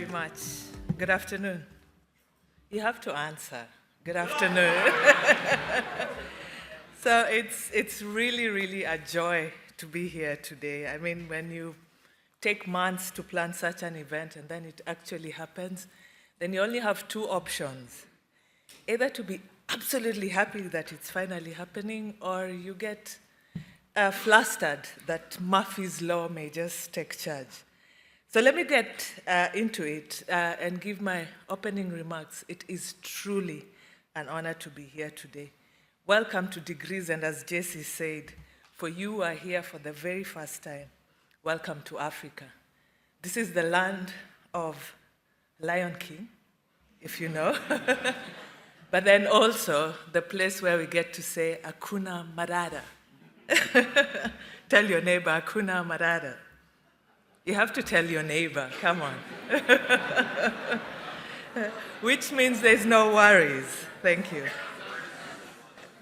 very much. Good afternoon. You have to answer. Good afternoon. So it's really, really a joy to be here today. I mean, when you take months to plan such an event and then it actually happens, then you only have two options. Either to be absolutely happy that it's finally happening, or you get flustered that Murphy's Law may just take charge. So let me get into it and give my opening remarks. It is truly an honor to be here today. Welcome to Degrees, and as Jesse said, for you who are here for the very first time, welcome to Africa. This is the land of Lion King, if you know, but then also the place where we get to say Hakuna Matata. Tell your neighbor, Hakuna Matata. You have to tell your neighbor, come on. Which means there's no worries. Thank you.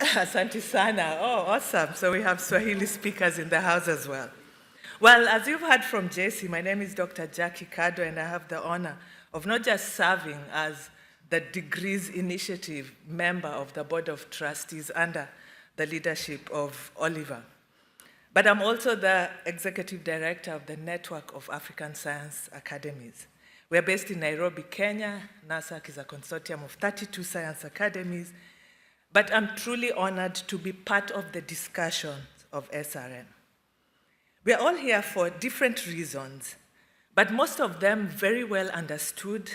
Asante sana. Oh, awesome. So we have Swahili speakers in the house as well. Well, as you've heard from Jesse, my name is Dr. Jackie Kado, and I have the honor of not just serving as the Degrees Initiative member of the Board of Trustees under the leadership of Oliver, but I'm also the Executive Director of the Network of African Science Academies. We're based in Nairobi, Kenya. NASAC is a consortium of 32 science academies, but I'm truly honored to be part of the discussions of SRM. We're all here for different reasons, but most of them very well understood.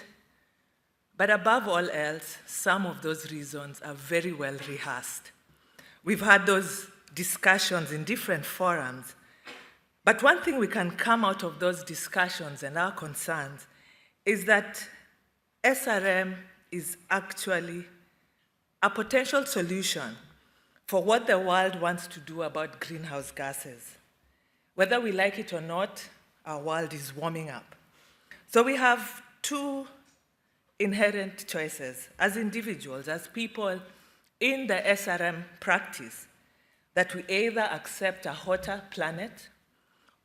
But above all else, some of those reasons are very well rehearsed. We've had those discussions in different forums, but one thing we can come out of those discussions and our concerns is that SRM is actually a potential solution for what the world wants to do about greenhouse gases. Whether we like it or not, our world is warming up. So we have two inherent choices as individuals, as people in the SRM practice, that we either accept a hotter planet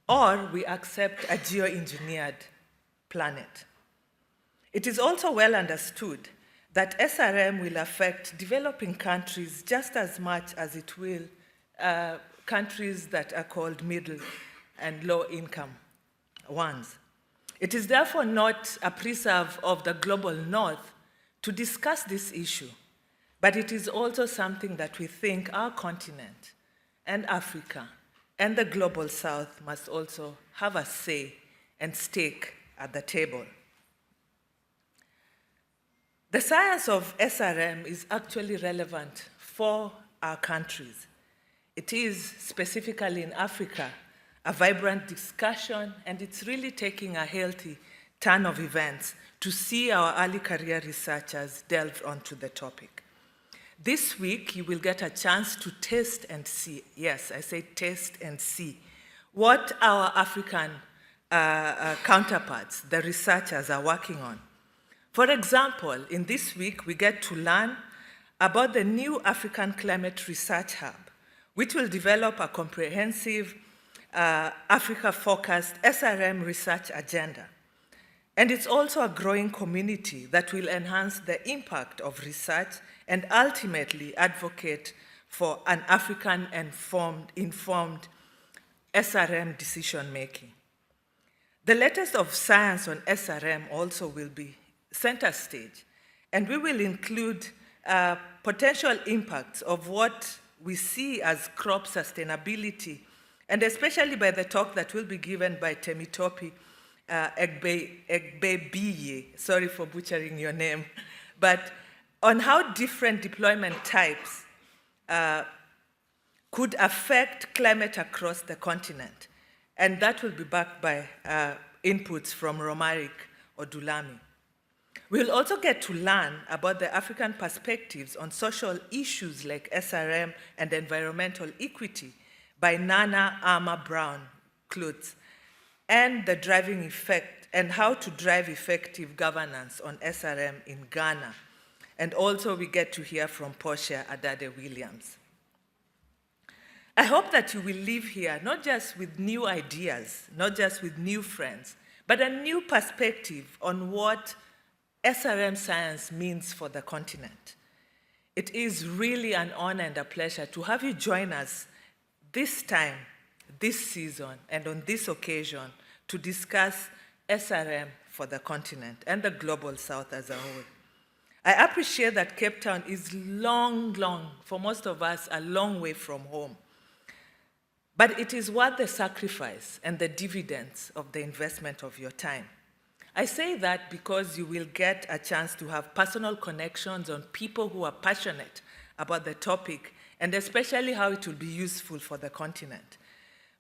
or we accept a geoengineered planet. It is also well understood that SRM will affect developing countries just as much as it will countries that are called middle and low income ones. It is therefore not a preserve of the global north to discuss this issue, but it is also something that we think our continent and Africa and the global south must also have a say and stake at the table. The science of SRM is actually relevant for our countries. It is, specifically in Africa, a vibrant discussion, and it's really taking a healthy turn of events to see our early career researchers delve onto the topic. This week, you will get a chance to taste and see, yes, I say taste and see, what our African counterparts, the researchers, are working on. For example, in this week, we get to learn about the new African Climate Research Hub, which will develop a comprehensive Africa-focused SRM research agenda. And it's also a growing community that will enhance the impact of research and ultimately advocate for an African-informed SRM decision-making. The latest of science on SRM also will be center stage, and we will include potential impacts of what we see as crop sustainability, and especially by the talk that will be given by Temitope Egbebiye, sorry for butchering your name, but on how different deployment types could affect climate across the continent. And that will be backed by inputs from Romaric or Lamy. We'll also get to learn about the African perspectives on social issues like SRM and environmental equity by Nana Ama Brown Klutz, and the driving effect and how to drive effective governance on SRM in Ghana. And also we get to hear from Portia Adade Williams. I hope that you will leave here not just with new ideas, not just with new friends, but a new perspective on what SRM science means for the continent. It is really an honor and a pleasure to have you join us this time, this season, and on this occasion to discuss SRM for the continent and the global south as a whole. I appreciate that Cape Town is long, for most of us, a long way from home. But it is worth the sacrifice and the dividends of the investment of your time. I say that because you will get a chance to have personal connections on people who are passionate about the topic, and especially how it will be useful for the continent.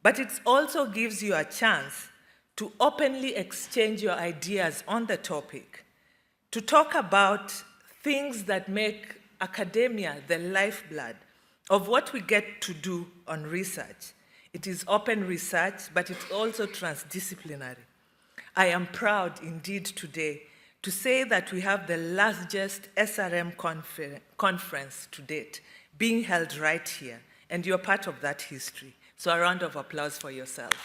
But it also gives you a chance to openly exchange your ideas on the topic, to talk about things that make academia the lifeblood of what we get to do on research. It is open research, but it's also transdisciplinary. I am proud indeed today to say that we have the largest SRM conference to date being held right here, and you're part of that history. So a round of applause for yourselves.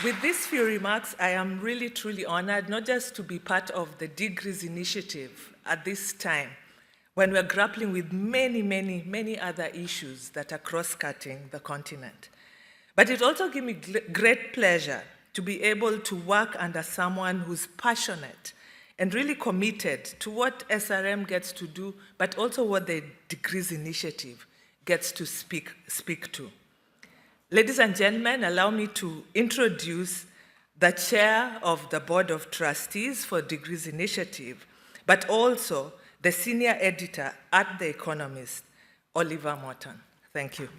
With these few remarks, I am really, truly honored not just to be part of the Degrees Initiative at this time, when we're grappling with many other issues that are cross-cutting the continent. But it also gives me great pleasure to be able to work under someone who's passionate and really committed to what SRM gets to do, but also what the Degrees Initiative gets to speak to. Ladies and gentlemen, allow me to introduce the chair of the Board of Trustees for Degrees Initiative, but also the senior editor at The Economist, Oliver Morton. Thank you.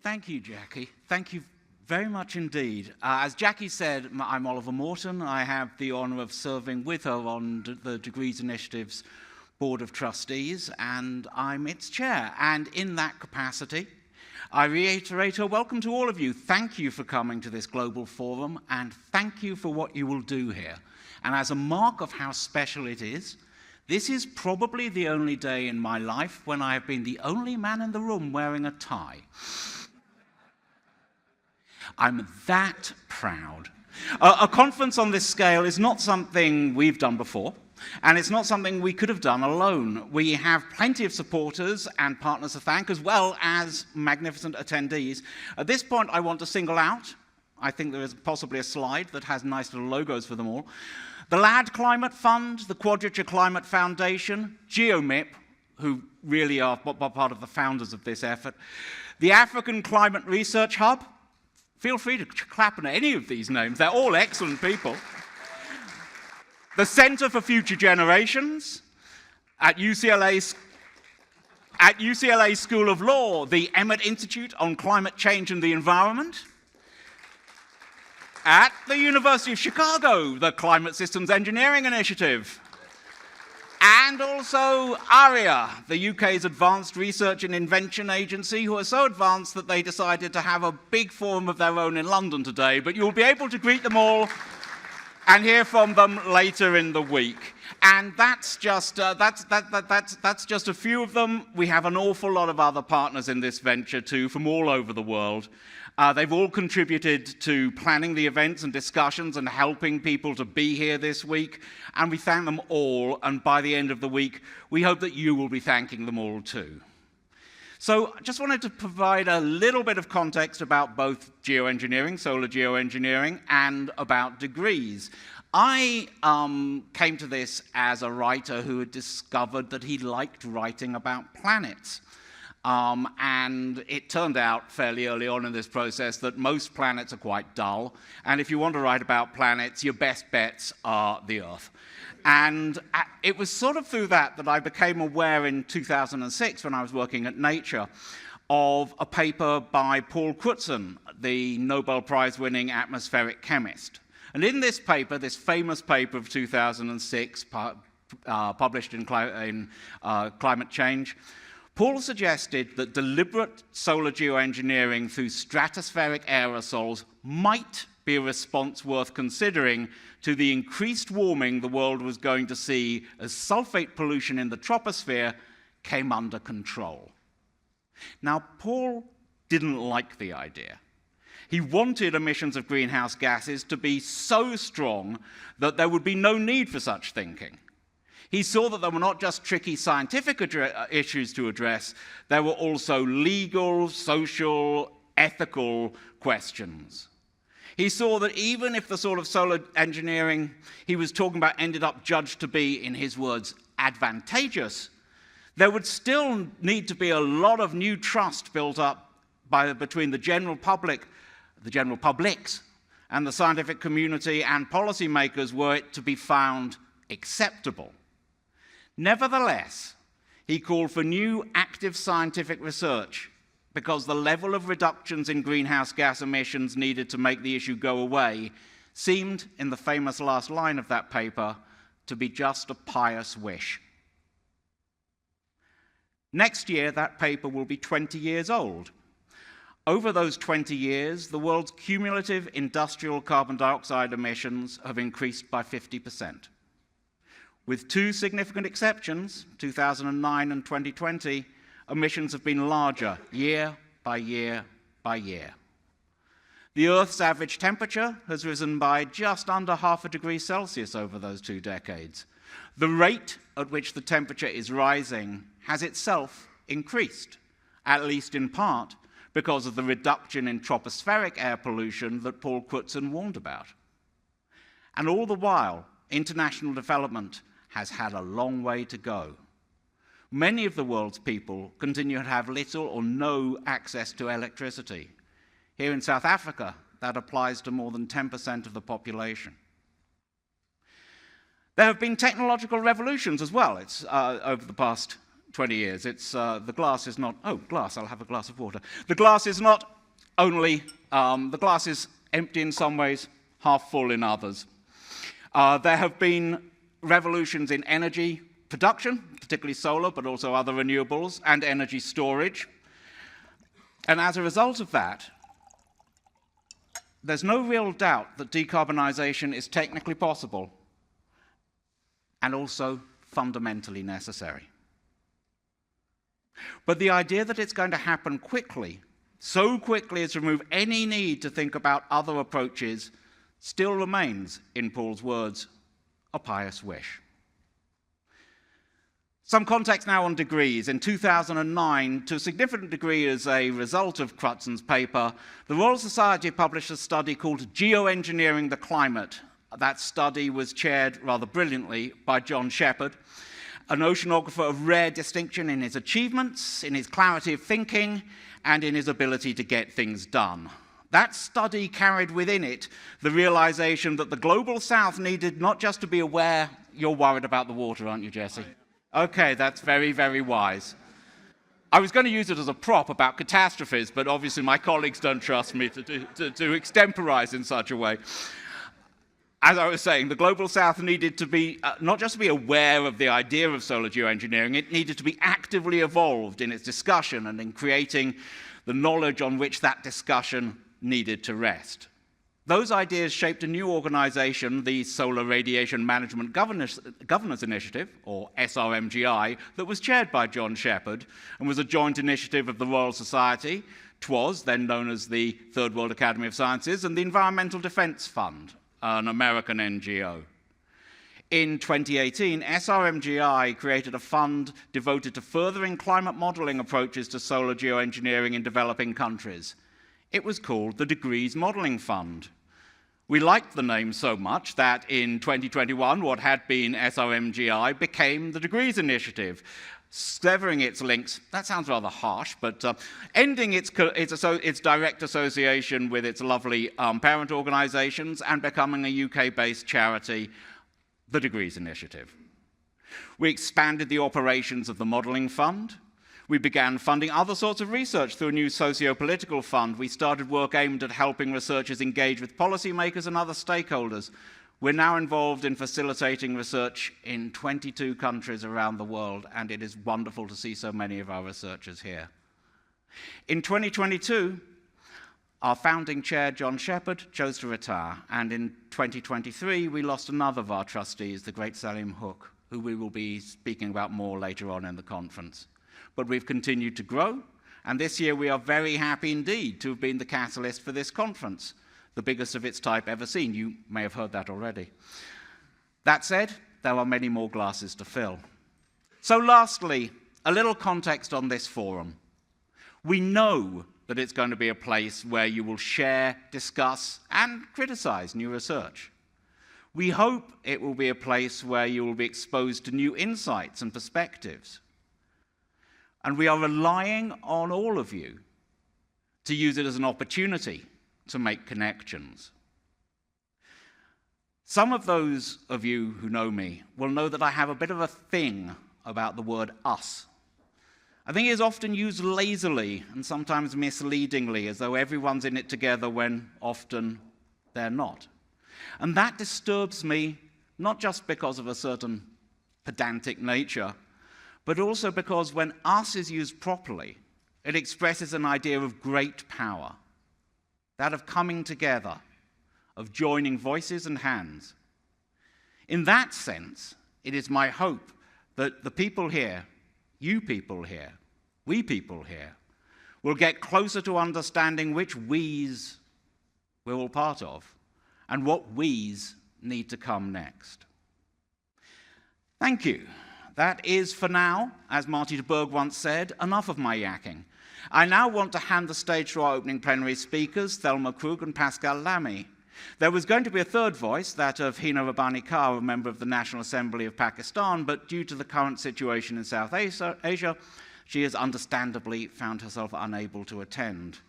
Thank you, Jackie. Thank you very much indeed. As Jackie said, I'm Oliver Morton. I have the honor of serving with her on the Degrees Initiative's Board of Trustees, and I'm its chair. And in that capacity, I reiterate a welcome to all of you. Thank you for coming to this global forum, and thank you for what you will do here. And as a mark of how special it is, this is probably the only day in my life when I have been the only man in the room wearing a tie. I'm that proud. A conference on this scale is not something we've done before, and it's not something we could have done alone. We have plenty of supporters and partners to thank, as well as magnificent attendees. At this point, I want to single out, I think there is possibly a slide that has nice little logos for them all, the LAD Climate Fund, the Quadrature Climate Foundation, GeoMIP, who really are part of the founders of this effort, the African Climate Research Hub. Feel free to clap at any of these names. They're all excellent people. The Center for Future Generations at UCLA School of Law, the Emmett Institute on Climate Change and the Environment. At the University of Chicago, the Climate Systems Engineering Initiative. And also ARIA, the UK's Advanced Research and Invention Agency, who are so advanced that they decided to have a big forum of their own in London today, but you'll be able to greet them all and hear from them later in the week. And that's just a few of them. We have an awful lot of other partners in this venture too, from all over the world. They've all contributed to planning the events and discussions and helping people to be here this week, and we thank them all, and by the end of the week, we hope that you will be thanking them all too. So I just wanted to provide a little bit of context about both geoengineering, solar geoengineering, and about degrees. I came to this as a writer who had discovered that he liked writing about planets. And it turned out fairly early on in this process that most planets are quite dull, and if you want to write about planets, your best bets are the Earth. And it was sort of through that I became aware in 2006, when I was working at Nature, of a paper by Paul Crutzen, the Nobel Prize-winning atmospheric chemist. And in this paper, this famous paper of 2006, published in Climate Change, Paul suggested that deliberate solar geoengineering through stratospheric aerosols might be a response worth considering to the increased warming the world was going to see as sulfate pollution in the troposphere came under control. Now, Paul didn't like the idea. He wanted emissions of greenhouse gases to be so strong that there would be no need for such thinking. He saw that there were not just tricky scientific issues to address, there were also legal, social, ethical questions. He saw that even if the sort of solar engineering he was talking about ended up judged to be, in his words, advantageous, there would still need to be a lot of new trust built up between the general public, the general publics, and the scientific community and policymakers were it to be found acceptable. Nevertheless, he called for new active scientific research because the level of reductions in greenhouse gas emissions needed to make the issue go away seemed, in the famous last line of that paper, to be just a pious wish. Next year, that paper will be 20 years old. Over those 20 years, the world's cumulative industrial carbon dioxide emissions have increased by 50%. With two significant exceptions, 2009 and 2020, emissions have been larger year by year by year. The Earth's average temperature has risen by just under half a degree Celsius over those 2 decades. The rate at which the temperature is rising has itself increased, at least in part because of the reduction in tropospheric air pollution that Paul Crutzen warned about. And all the while, international development has had a long way to go. Many of the world's people continue to have little or no access to electricity. Here in South Africa, that applies to more than 10% of the population. There have been technological revolutions as well over the past 20 years. The glass is not, oh, glass, I'll have a glass of water. The glass is not only, the glass is empty in some ways, half full in others. There have been revolutions in energy production, particularly solar, but also other renewables, and energy storage. And as a result of that, there's no real doubt that decarbonization is technically possible and also fundamentally necessary. But the idea that it's going to happen quickly, so quickly as to remove any need to think about other approaches, still remains, in Paul's words, a pious wish. Some context now on degrees. In 2009, to a significant degree as a result of Crutzen's paper, the Royal Society published a study called Geoengineering the Climate. That study was chaired rather brilliantly by John Shepherd, an oceanographer of rare distinction in his achievements, in his clarity of thinking, and in his ability to get things done. That study carried within it the realization that the global south needed not just to be aware. You're worried about the water, aren't you, Jesse? Okay, that's very, very wise. I was going to use it as a prop about catastrophes, but obviously my colleagues don't trust me to extemporize in such a way. As I was saying, the global south needed to be, not just to be aware of the idea of solar geoengineering, it needed to be actively involved in its discussion and in creating the knowledge on which that discussion needed to rest. Those ideas shaped a new organization, the Solar Radiation Management Governance Initiative, or SRMGI, that was chaired by John Shepherd and was a joint initiative of the Royal Society, TWAS, then known as the Third World Academy of Sciences, and the Environmental Defense Fund, an American NGO. In 2018, SRMGI created a fund devoted to furthering climate modeling approaches to solar geoengineering in developing countries. It was called the Degrees Modeling Fund. We liked the name so much that in 2021, what had been SRMGI became the Degrees Initiative, severing its links, that sounds rather harsh, but ending its direct association with its lovely parent organizations and becoming a UK-based charity, the Degrees Initiative. We expanded the operations of the Modeling Fund. We began funding other sorts of research through a new socio-political fund. We started work aimed at helping researchers engage with policymakers and other stakeholders. We're now involved in facilitating research in 22 countries around the world, and it is wonderful to see so many of our researchers here. In 2022, our founding chair, John Shepherd, chose to retire, and in 2023, we lost another of our trustees, the great Salim Hook, who we will be speaking about more later on in the conference. But we've continued to grow, and this year we are very happy indeed to have been the catalyst for this conference, the biggest of its type ever seen. You may have heard that already. That said, there are many more glasses to fill. So lastly, a little context on this forum. We know that it's going to be a place where you will share, discuss, and criticize new research. We hope it will be a place where you will be exposed to new insights and perspectives. And we are relying on all of you to use it as an opportunity to make connections. Some of those of you who know me will know that I have a bit of a thing about the word us. I think it is often used lazily and sometimes misleadingly, as though everyone's in it together when often they're not. And that disturbs me, not just because of a certain pedantic nature, but also because when us is used properly, it expresses an idea of great power, that of coming together, of joining voices and hands. In that sense, it is my hope that the people here, you people here, we people here, will get closer to understanding which we's we're all part of and what we's need to come next. Thank you. That is, for now, as Marty de Burgh once said, enough of my yakking. I now want to hand the stage to our opening plenary speakers, Thelma, Krug, and Pascal Lamy. There was going to be a third voice, that of Hina Rabbani Kar, a member of the National Assembly of Pakistan, but due to the current situation in South Asia, she has understandably found herself unable to attend.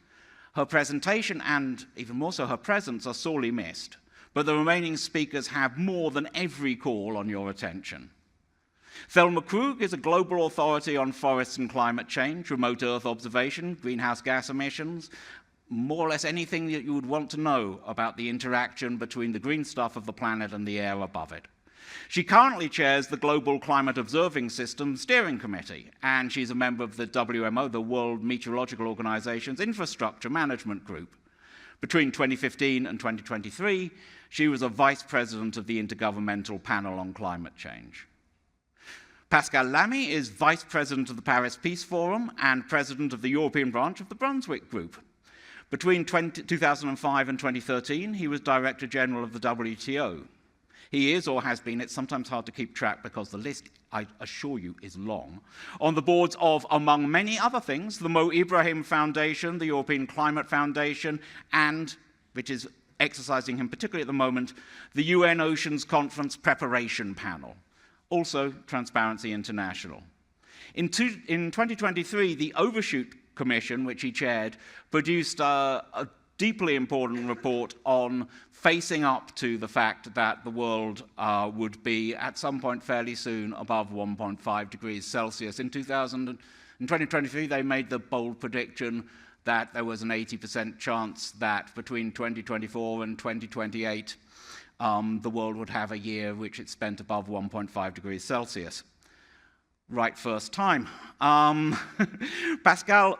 Her presentation, and even more so her presence, are sorely missed, but the remaining speakers have more than every call on your attention. Thelma Krug is a global authority on forests and climate change, remote Earth observation, greenhouse gas emissions, more or less anything that you would want to know about the interaction between the green stuff of the planet and the air above it. She currently chairs the Global Climate Observing System Steering Committee, and she's a member of the WMO, the World Meteorological Organization's Infrastructure Management Group. Between 2015 and 2023, she was a vice president of the Intergovernmental Panel on Climate Change. Pascal Lamy is vice president of the Paris Peace Forum and president of the European branch of the Brunswick Group. Between 2005 and 2013, he was director general of the WTO. He is, or has been, it's sometimes hard to keep track because the list, I assure you, is long, on the boards of, among many other things, the Mo Ibrahim Foundation, the European Climate Foundation, and, which is exercising him particularly at the moment, the UN Oceans Conference Preparation Panel. Also, Transparency International. In 2023, the Overshoot Commission, which he chaired, produced a deeply important report on facing up to the fact that the world would be, at some point fairly soon, above 1.5 degrees Celsius. In 2023, they made the bold prediction that there was an 80% chance that between 2024 and 2028, the world would have a year which it spent above 1.5 degrees Celsius. Right first time. Pascal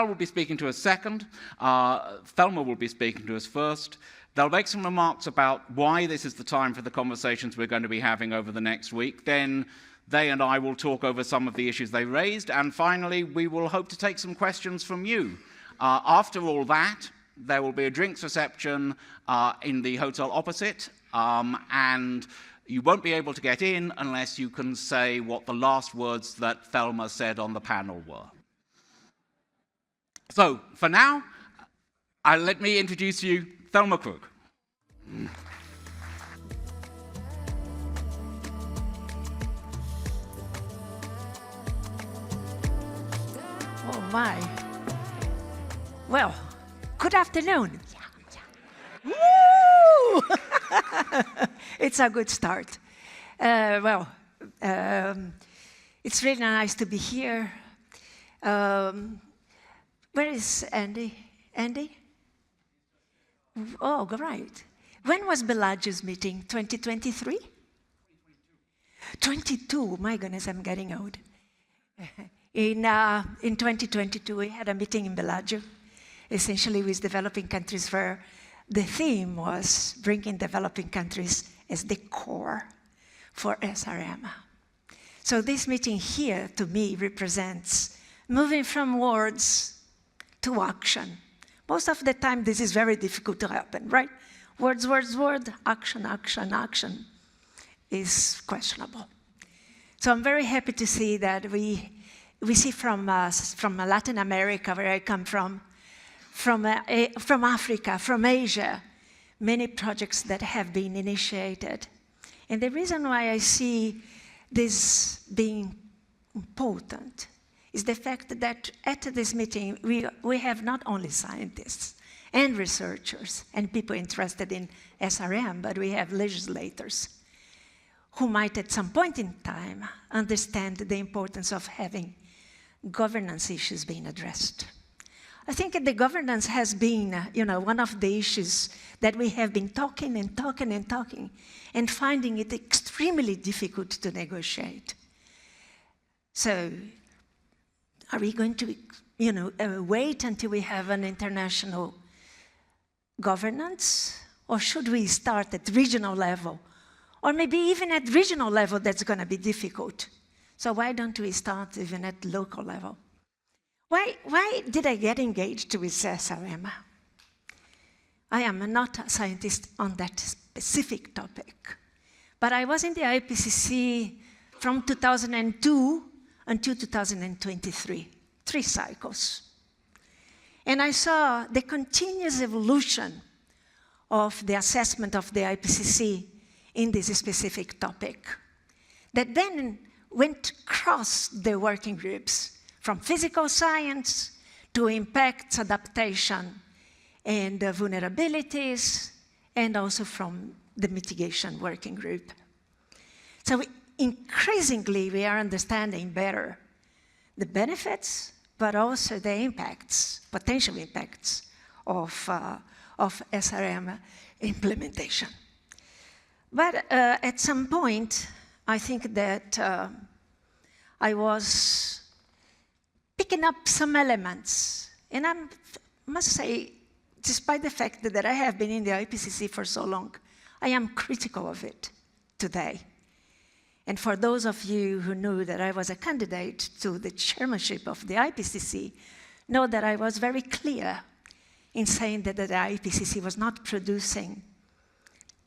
will be speaking to us second. Thelma will be speaking to us first. They'll make some remarks about why this is the time for the conversations we're going to be having over the next week. Then they and I will talk over some of the issues they raised. And finally, we will hope to take some questions from you. After all that, there will be a drinks reception in the hotel opposite, and you won't be able to get in unless you can say what the last words that Thelma said on the panel were. So, for now, let me introduce you Thelma Krug. Oh my. Well, good afternoon. Woo! It's a good start. It's really nice to be here. Where is Andy? Andy? Oh, great. When was Bellagio's meeting? 2023? 22, my goodness, I'm getting old. In 2022, we had a meeting in Bellagio, essentially with developing countries, where the theme was bringing developing countries as the core for SRM. So this meeting here, to me, represents moving from words to action. Most of the time, this is very difficult to happen, right? Words, words, word, action, action, action is questionable. So I'm very happy to see that we see from Latin America, where I come from Africa, from Asia, many projects that have been initiated. And the reason why I see this being important is the fact that at this meeting, we have not only scientists and researchers and people interested in SRM, but we have legislators who might at some point in time understand the importance of having governance issues being addressed. I think the governance has been, one of the issues that we have been talking and talking and talking and finding it extremely difficult to negotiate. So, are we going to, wait until we have an international governance? Or should we start at regional level? Or maybe even at regional level, that's going to be difficult. So why don't we start even at local level? Why did I get engaged with SRM? I am not a scientist on that specific topic. But I was in the IPCC from 2002 until 2023, 3 cycles. And I saw the continuous evolution of the assessment of the IPCC in this specific topic, that then went across the working groups, from physical science to impacts, adaptation, and vulnerabilities, and also from the mitigation working group. So increasingly, we are understanding better the benefits, but also the impacts, potential impacts of SRM implementation. But at some point, I think that I was picking up some elements. And I must say, despite the fact that I have been in the IPCC for so long, I am critical of it today. And for those of you who knew that I was a candidate to the chairmanship of the IPCC, know that I was very clear in saying that the IPCC was not producing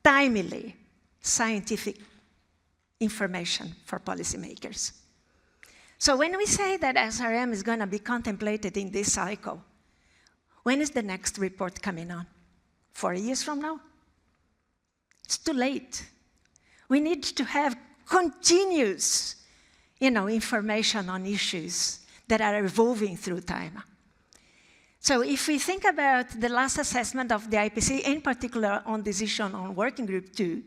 timely scientific information for policymakers. So when we say that SRM is going to be contemplated in this cycle, when is the next report coming on? 4 years from now? It's too late. We need to have continuous, information on issues that are evolving through time. So if we think about the last assessment of the IPCC, in particular on this issue on Working Group 2,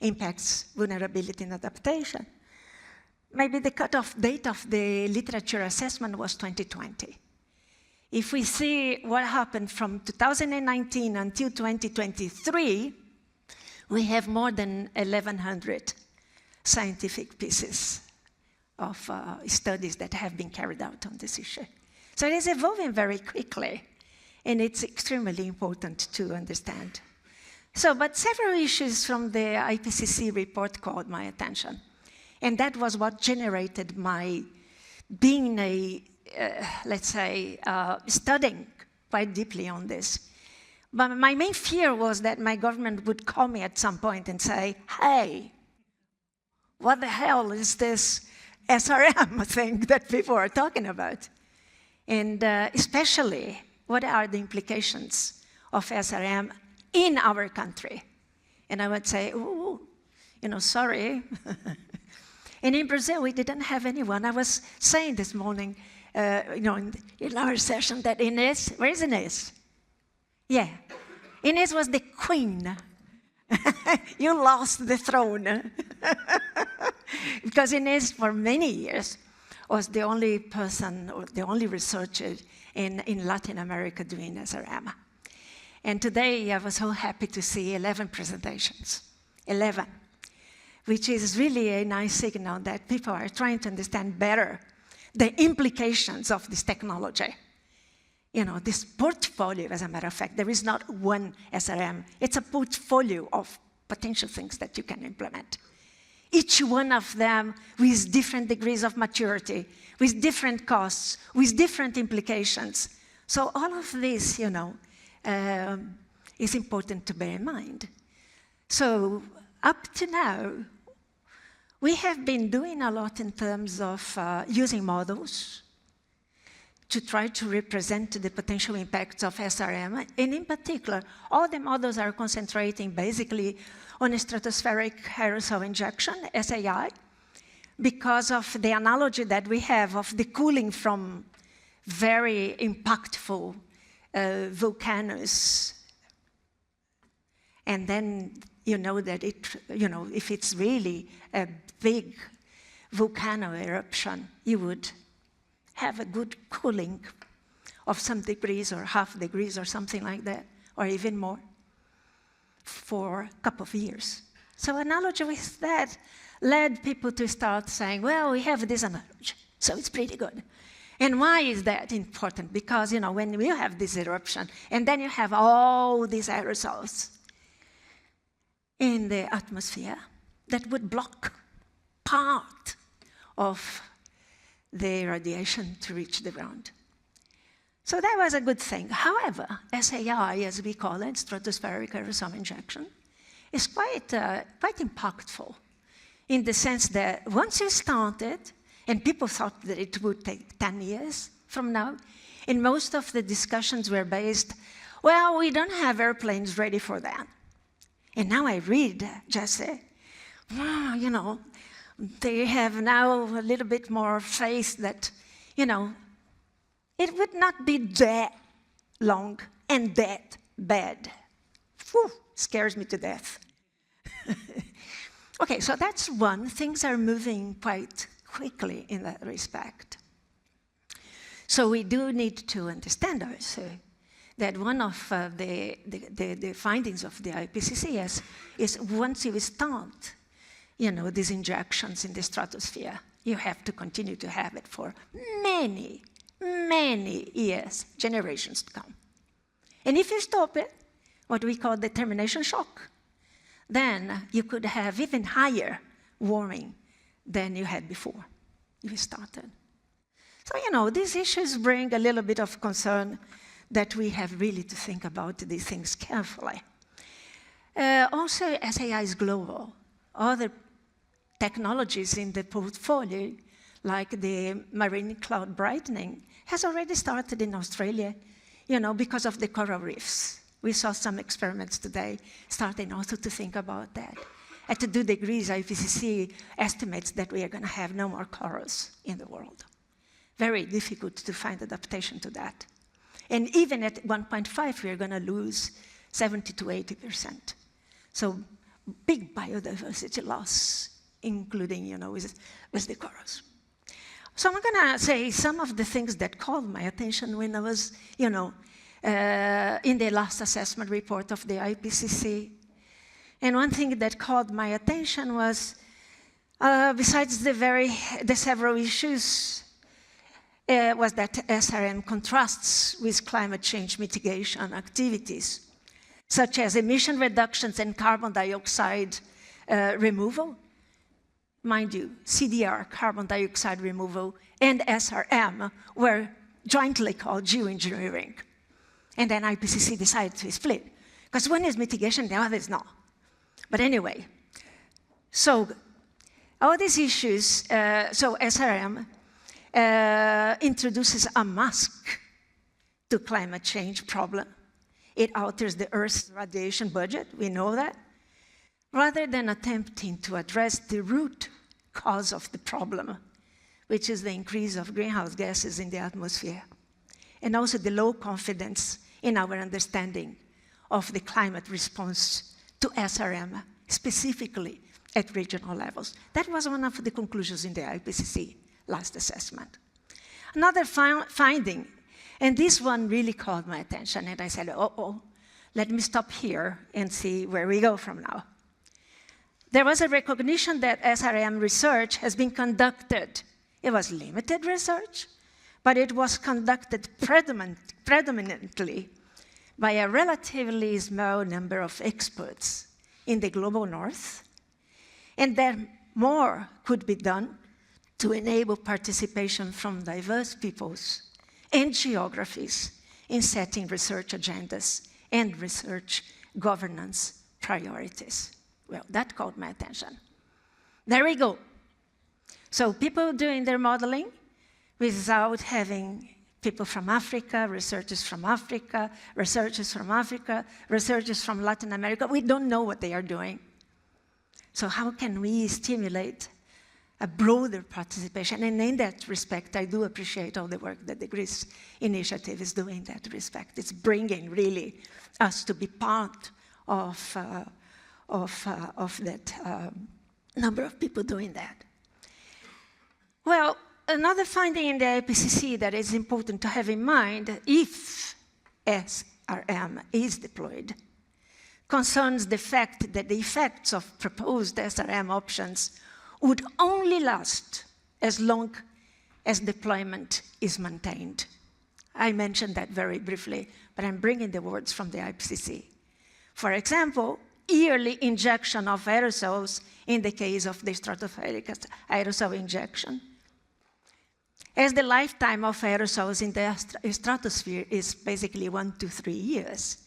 impacts, vulnerability, and adaptation, maybe the cutoff date of the literature assessment was 2020. If we see what happened from 2019 until 2023, we have more than 1,100 scientific pieces of studies that have been carried out on this issue. So it is evolving very quickly, and it's extremely important to understand. So, but several issues from the IPCC report caught my attention, and that was what generated my being studying quite deeply on this. But my main fear was that my government would call me at some point and say, hey, what the hell is this SRM thing that people are talking about? And especially, what are the implications of SRM in our country? And I would say, oh, sorry. And in Brazil, we didn't have anyone. I was saying this morning, in our session that Inês, where is Inês? Yeah, Inês was the queen. You lost the throne. Because Inês, for many years, was the only person or the only researcher in Latin America doing SRM. And today I was so happy to see 11 presentations, 11, which is really a nice signal that people are trying to understand better the implications of this technology. You know, this portfolio, as a matter of fact, there is not one SRM. It's a portfolio of potential things that you can implement. Each one of them with different degrees of maturity, with different costs, with different implications. So all of this, you know, is important to bear in mind. So up to now, we have been doing a lot in terms of using models to try to represent the potential impacts of SRM. And in particular, all the models are concentrating basically on stratospheric aerosol injection, SAI, because of the analogy that we have of the cooling from very impactful volcanoes. And then you know that if it's really a big volcano eruption, you would have a good cooling of some degrees or half degrees or something like that, or even more, for a couple of years. So analogy with that led people to start saying, well, we have this analogy, so it's pretty good. And why is that important? Because, you know, when you have this eruption, and then you have all these aerosols in the atmosphere that would block part of the radiation to reach the ground. So that was a good thing. However, SAI, as we call it, stratospheric aerosol injection, is quite impactful in the sense that once you started, and people thought that it would take 10 years from now, and most of the discussions were based, well, we don't have airplanes ready for that. And now I read, Jesse, wow, you know, they have now a little bit more faith that, you know, it would not be that long and that bad. Whew, scares me to death. Okay, so that's one. Things are moving quite quickly in that respect. So we do need to understand also that one of the findings of the IPCC is once you start, you know, these injections in the stratosphere, you have to continue to have it for many, many years, generations to come. And if you stop it, what we call the termination shock, then you could have even higher warming than you had before you started. So, you know, these issues bring a little bit of concern that we have really to think about these things carefully. Also, SAI is global. Other technologies in the portfolio, like the marine cloud brightening, has already started in Australia, you know, because of the coral reefs. We saw some experiments today starting also to think about that. At 2 degrees, IPCC estimates that we are going to have no more corals in the world. Very difficult to find adaptation to that. And even at 1.5, we are going to lose 70 to 80%. So big biodiversity loss, including, you know, with the corals. So I'm going to say some of the things that called my attention when I was, you know, in the last assessment report of the IPCC. And one thing that caught my attention was, besides the several issues, was that SRM contrasts with climate change mitigation activities, such as emission reductions and carbon dioxide removal. Mind you, CDR, carbon dioxide removal, and SRM were jointly called geoengineering. And then IPCC decided to split, because one is mitigation, the other is not. But anyway, so all these issues, so SRM introduces a mask to climate change problem. It alters the Earth's radiation budget, we know that, rather than attempting to address the root cause of the problem, which is the increase of greenhouse gases in the atmosphere, and also the low confidence in our understanding of the climate response to SRM, specifically at regional levels. That was one of the conclusions in the IPCC last assessment. Another finding, and this one really caught my attention, and I said, uh-oh, Let me stop here and see where we go from now. There was a recognition that SRM research has been conducted. It was limited research, but it was conducted predominantly by a relatively small number of experts in the global north, and that more could be done to enable participation from diverse peoples and geographies in setting research agendas and research governance priorities. Well, that caught my attention. There we go. So people doing their modeling without having people from Africa, researchers from Africa, researchers from Africa, researchers from Latin America. We don't know what they are doing. So how can we stimulate a broader participation? And in that respect, I do appreciate all the work that the Greece initiative is doing in that respect. It's bringing really us to be part of that number of people doing that. Well, another finding in the IPCC that is important to have in mind, if SRM is deployed, concerns the fact that the effects of proposed SRM options would only last as long as deployment is maintained. I mentioned that very briefly, but I'm bringing the words from the IPCC. For example, yearly injection of aerosols in the case of the stratospheric aerosol injection. As the lifetime of aerosols in the stratosphere is basically 1 to 3 years,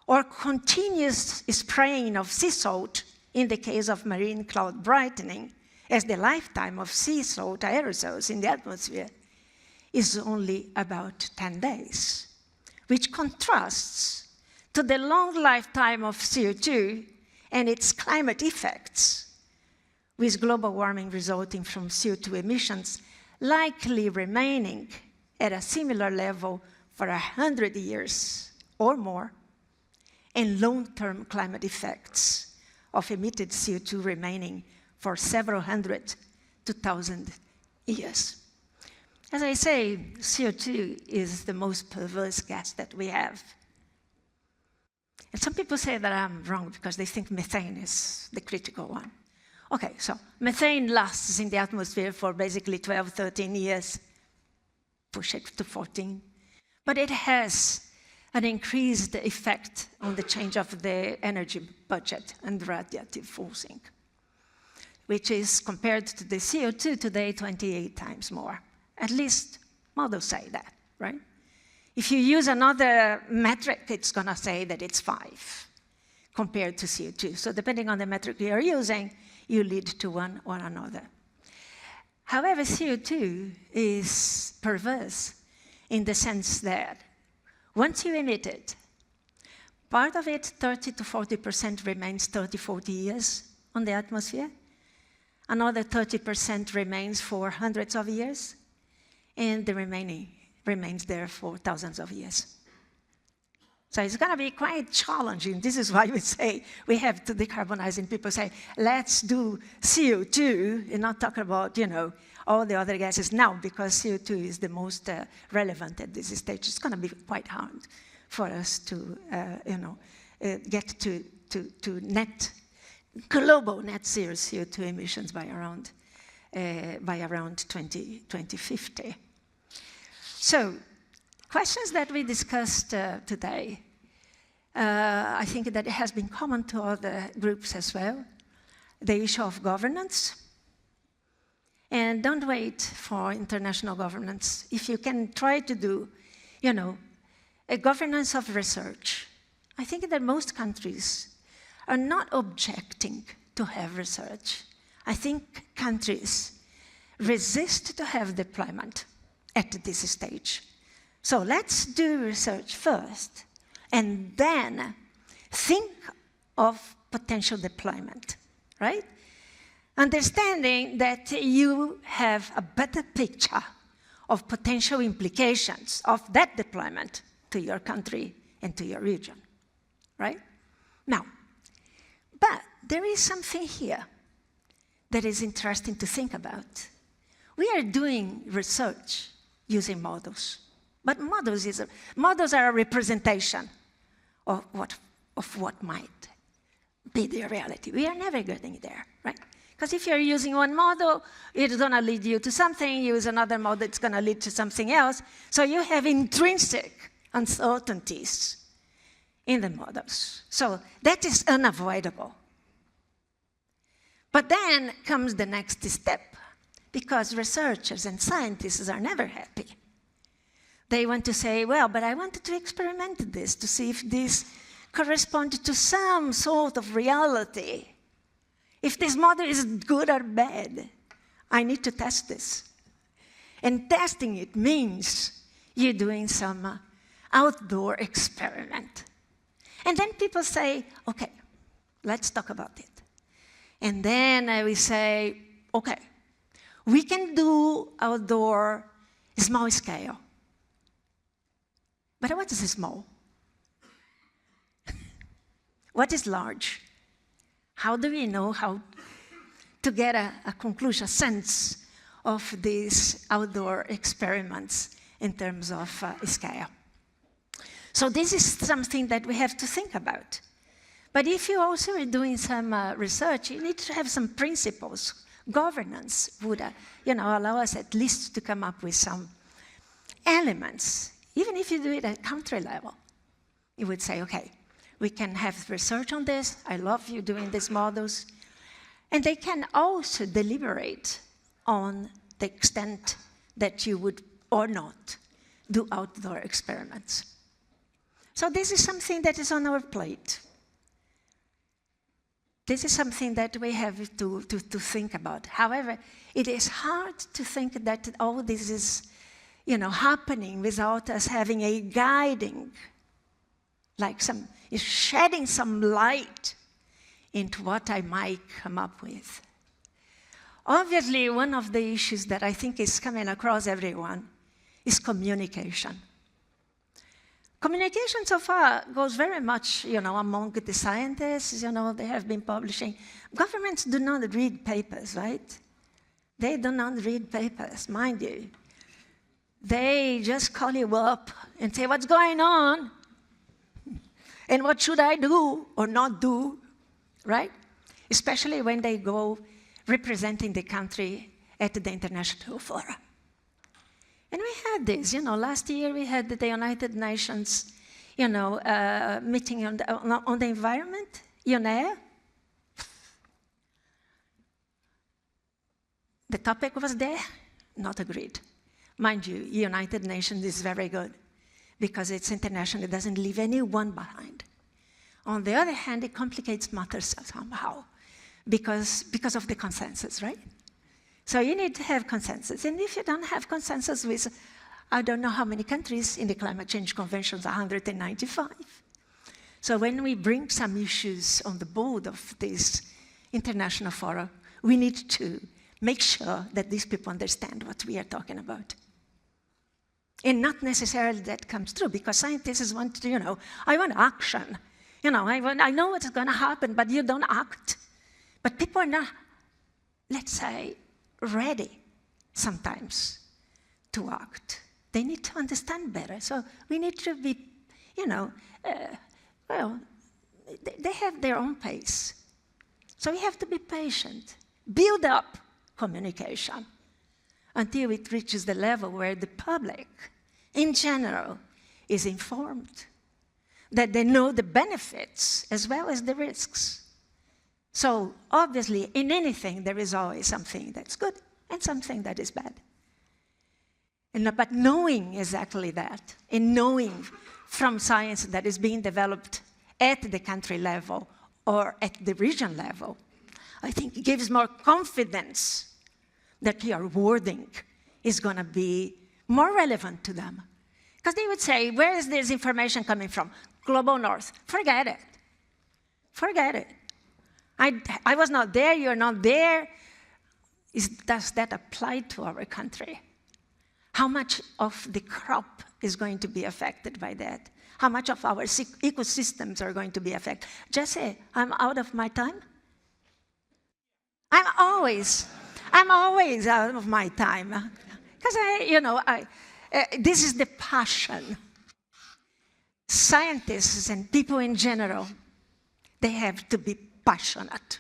or continuous spraying of sea salt in the case of marine cloud brightening, as the lifetime of sea salt aerosols in the atmosphere is only about 10 days, which contrasts to the long lifetime of CO2 and its climate effects, with global warming resulting from CO2 emissions likely remaining at a similar level for 100 years or more, and long-term climate effects of emitted CO2 remaining for several hundred to 1,000 years. As I say, CO2 is the most perverse gas that we have. And some people say that I'm wrong because they think methane is the critical one. Okay, so methane lasts in the atmosphere for basically 12, 13 years, push it to 14. But it has an increased effect on the change of the energy budget and radiative forcing, which is compared to the CO2 today 28 times more. At least models say that, right? If you use another metric, it's going to say that it's 5 compared to CO2. So depending on the metric you're using, you lead to one or another. However, CO2 is perverse in the sense that once you emit it, part of it, 30 to 40%, remains 30, 40 years on the atmosphere. Another 30% remains for hundreds of years, and the remaining remains there for thousands of years. So it's going to be quite challenging. This is why we say we have to decarbonize, and people say, let's do CO2 and not talk about, all the other gases now, because CO2 is the most relevant at this stage. It's going to be quite hard for us to, get to global net zero CO2 emissions by around 2050. So, questions that we discussed today, I think that it has been common to other groups as well. The issue of governance. And don't wait for international governance. If you can try to do, a governance of research, I think that most countries are not objecting to have research. I think countries resist to have deployment at this stage. So let's do research first, and then think of potential deployment, right? Understanding that you have a better picture of potential implications of that deployment to your country and to your region, right? Now, but there is something here that is interesting to think about. We are doing research using models, but models are a representation of what might be the reality. We are never getting there, right? Because if you're using one model, it's going to lead you to something. Use another model, it's going to lead to something else. So you have intrinsic uncertainties in the models. So that is unavoidable. But then comes the next step, because researchers and scientists are never happy. They want to say, well, but I wanted to experiment this to see if this corresponds to some sort of reality. If this model is good or bad, I need to test this. And testing it means you're doing some outdoor experiment. And then people say, okay, let's talk about it. And then we say, okay, we can do outdoor small scale. But what is small? What is large? How do we know how to get a conclusion, a sense of these outdoor experiments in terms of scale? So this is something that we have to think about. But if you also are doing some research, you need to have some principles. Governance would allow us at least to come up with some elements. Even if you do it at country level, you would say, okay, we can have research on this. I love you doing these models. And they can also deliberate on the extent that you would or not do outdoor experiments. So this is something that is on our plate. This is something that we have to think about. However, it is hard to think that all this is happening without us having a guiding, like shedding some light into what I might come up with. Obviously, one of the issues that I think is coming across everyone is communication. Communication so far goes very much, among the scientists, they have been publishing. Governments do not read papers, right? They do not read papers, mind you. They just call you up and say, what's going on? And what should I do or not do, right? Especially when they go representing the country at the international fora. And we had this, last year we had the United Nations, meeting on the environment, The topic was there, not agreed. Mind you, United Nations is very good because it's international, it doesn't leave anyone behind. On the other hand, it complicates matters somehow because of the consensus, right? So you need to have consensus. And if you don't have consensus with, I don't know how many countries in the Climate Change Conventions, 195. So when we bring some issues on the board of this international forum, we need to make sure that these people understand what we are talking about. And not necessarily that comes true, because scientists want to, I want action. I know what's going to happen, but you don't act. But people are not, let's say, ready sometimes to act. They need to understand better. So we need to be, they have their own pace. So we have to be patient, build up communication until it reaches the level where the public, in general, is informed, that they know the benefits as well as the risks. So obviously, in anything, there is always something that's good and something that is bad. But knowing exactly that, and knowing from science that is being developed at the country level or at the region level, I think it gives more confidence that your wording is going to be more relevant to them. Because they would say, where is this information coming from? Global North. Forget it. Forget it. I was not there, you're not there. Does that apply to our country? How much of the crop is going to be affected by that? How much of our ecosystems are going to be affected? Just say, I'm out of my time. I'm always out of my time. Because this is the passion. scientists and people in general, they have to be passionate.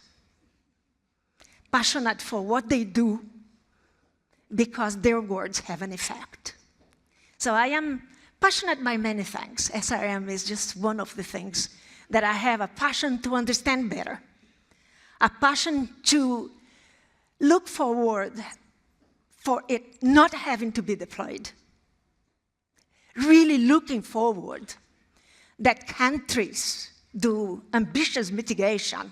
Passionate for what they do, because their words have an effect. So I am passionate by many things. SRM is just one of the things that I have a passion to understand better, a passion to look forward for it not having to be deployed. Really looking forward that countries do ambitious mitigation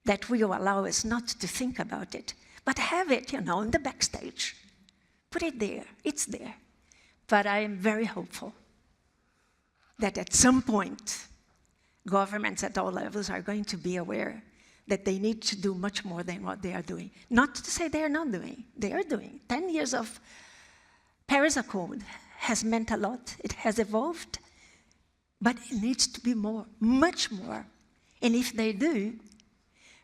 that will allow us not to think about it, but have it, in the backstage. Put it there, it's there. But I am very hopeful that at some point, governments at all levels are going to be aware that they need to do much more than what they are doing. Not to say they are not doing, they are doing. 10 years of Paris Accord has meant a lot, it has evolved, but it needs to be more, much more. And if they do,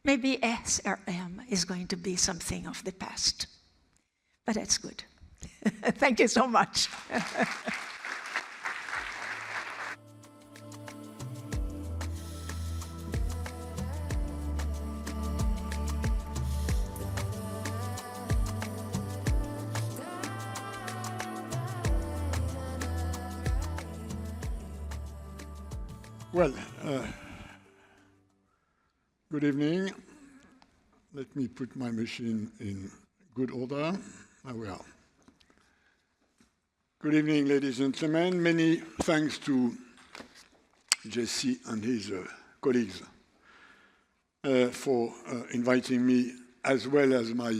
maybe SRM is going to be something of the past. But that's good. Thank you so much. Well, good evening. Let me put my machine in good order. There we are. Good evening, ladies and gentlemen. Many thanks to Jesse and his colleagues for inviting me, as well as my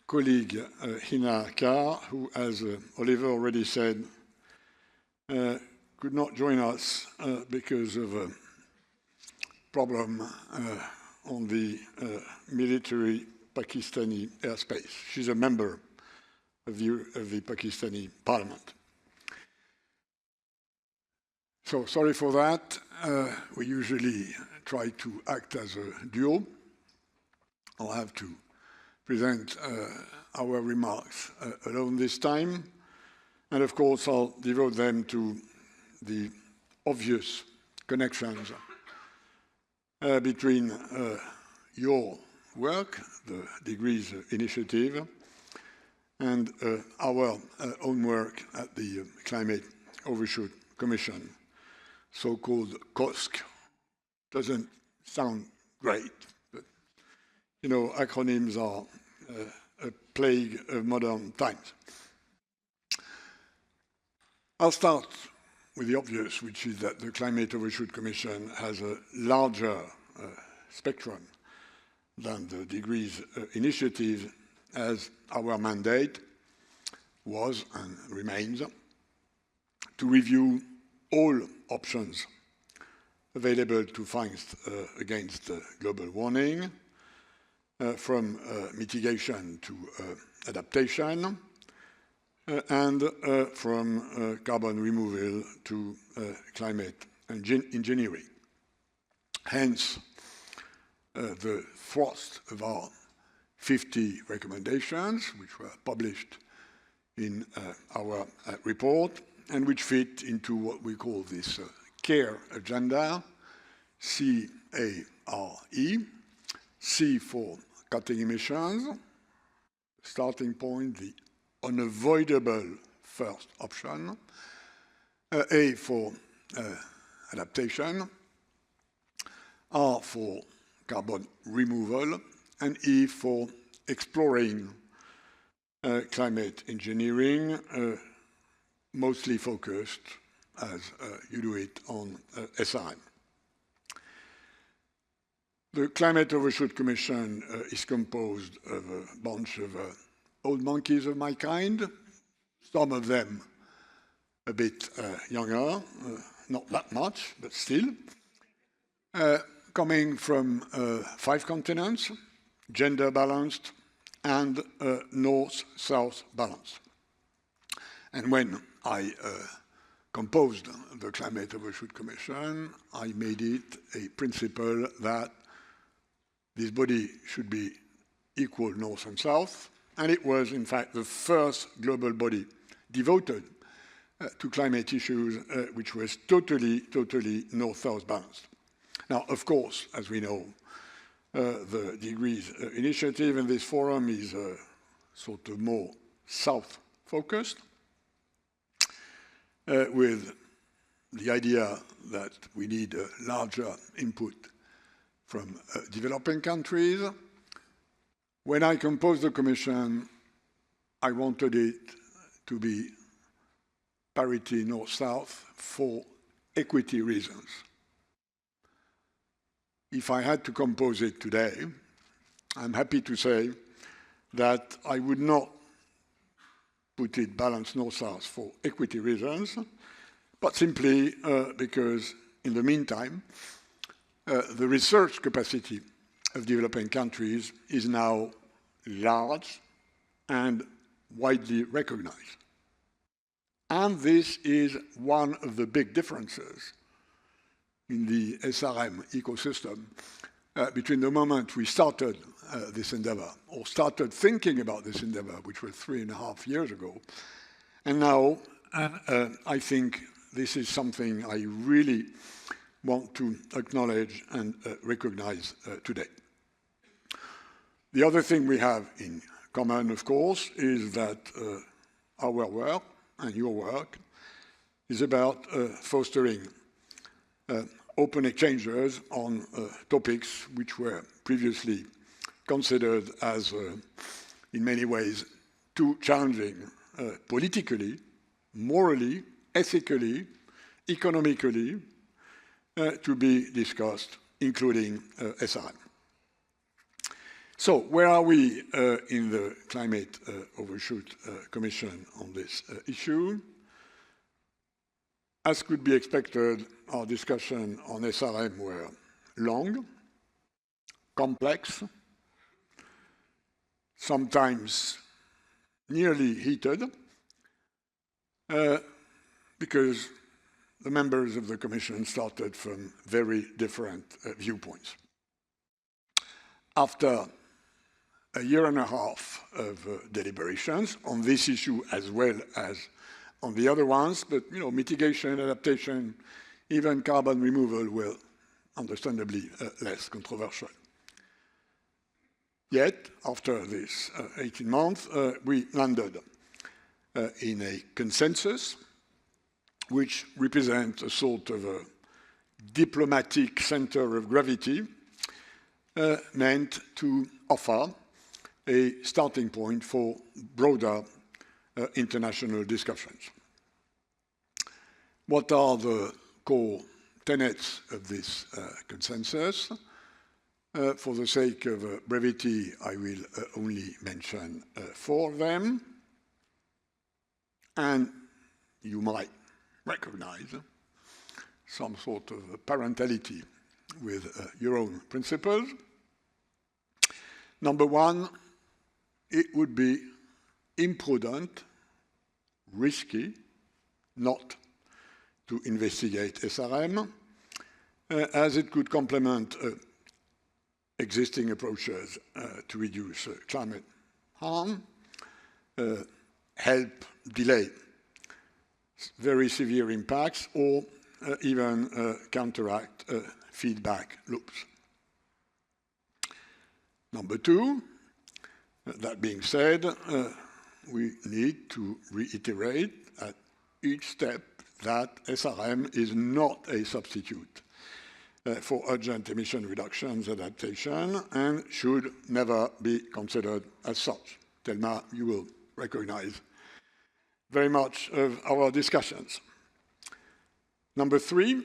colleague Hina Carr, who, as Oliver already said, could not join us because of a problem on the military Pakistani airspace. She's a member of the Pakistani parliament. So sorry for that. We usually try to act as a duo. I'll have to present our remarks alone this time. And of course, I'll devote them to the obvious connections between your work, the Degrees Initiative, and our own work at the Climate Overshoot Commission, so-called COSC. Doesn't sound great, but acronyms are a plague of modern times. I'll start with the obvious, which is that the Climate Overshoot Commission has a larger spectrum than the Degrees Initiative, as our mandate was and remains to review all options available to fight against global warming, from mitigation to adaptation, and from carbon removal to climate engineering. Hence, the thrust of our 50 recommendations, which were published in our report, and which fit into what we call this CARE agenda, C-A-R-E, C for cutting emissions, starting point, the unavoidable first option, A for adaptation, R for carbon removal, and E for exploring climate engineering, mostly focused, as you do it, on SRM. The Climate Overshoot Commission is composed of a bunch of old monkeys of my kind, some of them a bit younger, not that much, but still, coming from 5 continents, gender balanced, and north-south balanced. And when I composed the Climate Overshoot Commission, I made it a principle that this body should be equal north and south, and it was, in fact, the first global body devoted to climate issues, which was totally north-south balanced. Now, of course, as we know, the Degrees initiative in this forum is sort of more south-focused, with the idea that we need a larger input from developing countries. When I composed the Commission, I wanted it to be parity north-south for equity reasons. If I had to compose it today, I'm happy to say that I would not put it balanced north-south for equity reasons, but simply because in the meantime, the research capacity of developing countries is now large and widely recognized. And this is one of the big differences in the SRM ecosystem between the moment we started this endeavor, or started thinking about this endeavor, which was 3.5 years ago, and now. I think this is something I really want to acknowledge and recognize today. The other thing we have in common, of course, is that our work and your work is about fostering open exchanges on topics which were previously considered as, in many ways, too challenging politically, morally, ethically, economically, to be discussed, including SRM. So where are we in the Climate Overshoot Commission on this issue? As could be expected, our discussion on SRM were long, complex, sometimes nearly heated, because the members of the Commission started from very different viewpoints. After a 1.5 years of deliberations on this issue as well as on the other ones, but mitigation, adaptation, even carbon removal were understandably less controversial. Yet, after this 18 months, we landed in a consensus which represents a sort of a diplomatic center of gravity meant to offer a starting point for broader international discussions. What are the core tenets of this consensus? For the sake of brevity, I will only mention 4 of them. And you might recognize some sort of parentality with your own principles. Number 1, it would be imprudent, risky, not to investigate SRM, as it could complement existing approaches to reduce climate harm, help delay very severe impacts, or even counteract feedback loops. Number 2, that being said, we need to reiterate at each step that SRM is not a substitute for urgent emission reductions adaptation and should never be considered as such. Thelma, you will recognize very much of our discussions. Number 3,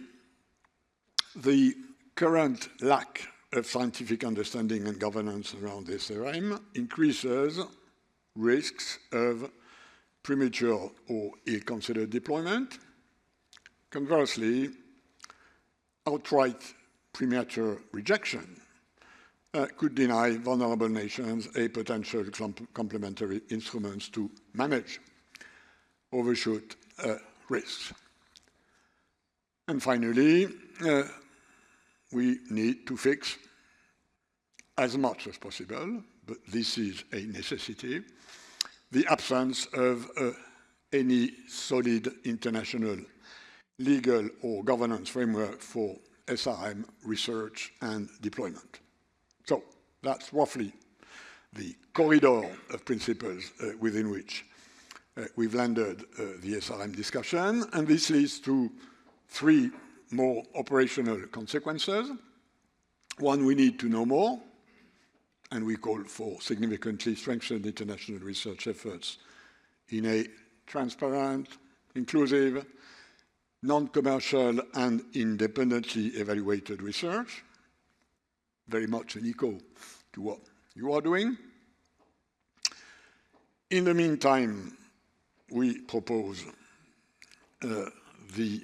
the current lack of scientific understanding and governance around SRM increases risks of premature or ill-considered deployment. Conversely, outright premature rejection could deny vulnerable nations a potential complementary instruments to manage overshoot risks. And finally, we need to fix as much as possible, but this is a necessity, the absence of any solid international legal or governance framework for SRM research and deployment. So that's roughly the corridor of principles within which we've landed the SRM discussion, and this leads to 3 more operational consequences. One, we need to know more, and we call for significantly strengthened international research efforts in a transparent, inclusive, non-commercial, and independently evaluated research. Very much an echo to what you are doing. In the meantime, we propose the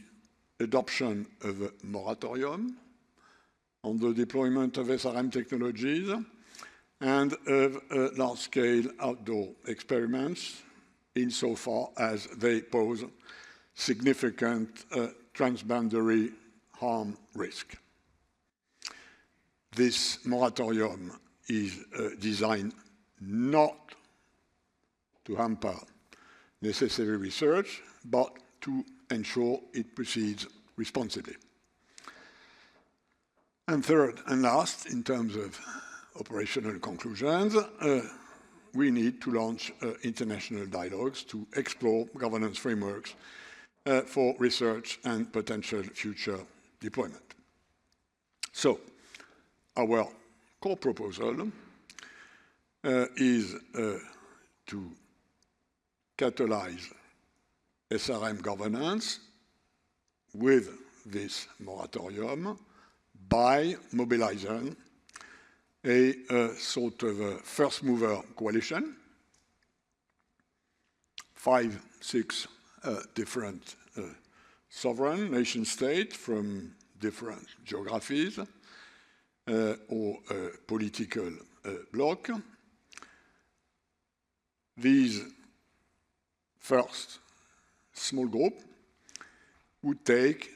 adoption of a moratorium on the deployment of SRM technologies and of large-scale outdoor experiments insofar as they pose significant transboundary harm risk. This moratorium is designed not to hamper necessary research, but to ensure it proceeds responsibly. And third and last, in terms of operational conclusions, we need to launch international dialogues to explore governance frameworks for research and potential future deployment. So, our core proposal is to catalyze SRM governance with this moratorium by mobilizing a sort of a first mover coalition, 5, 6 different sovereign nation states from different geographies or political bloc. These first small group would take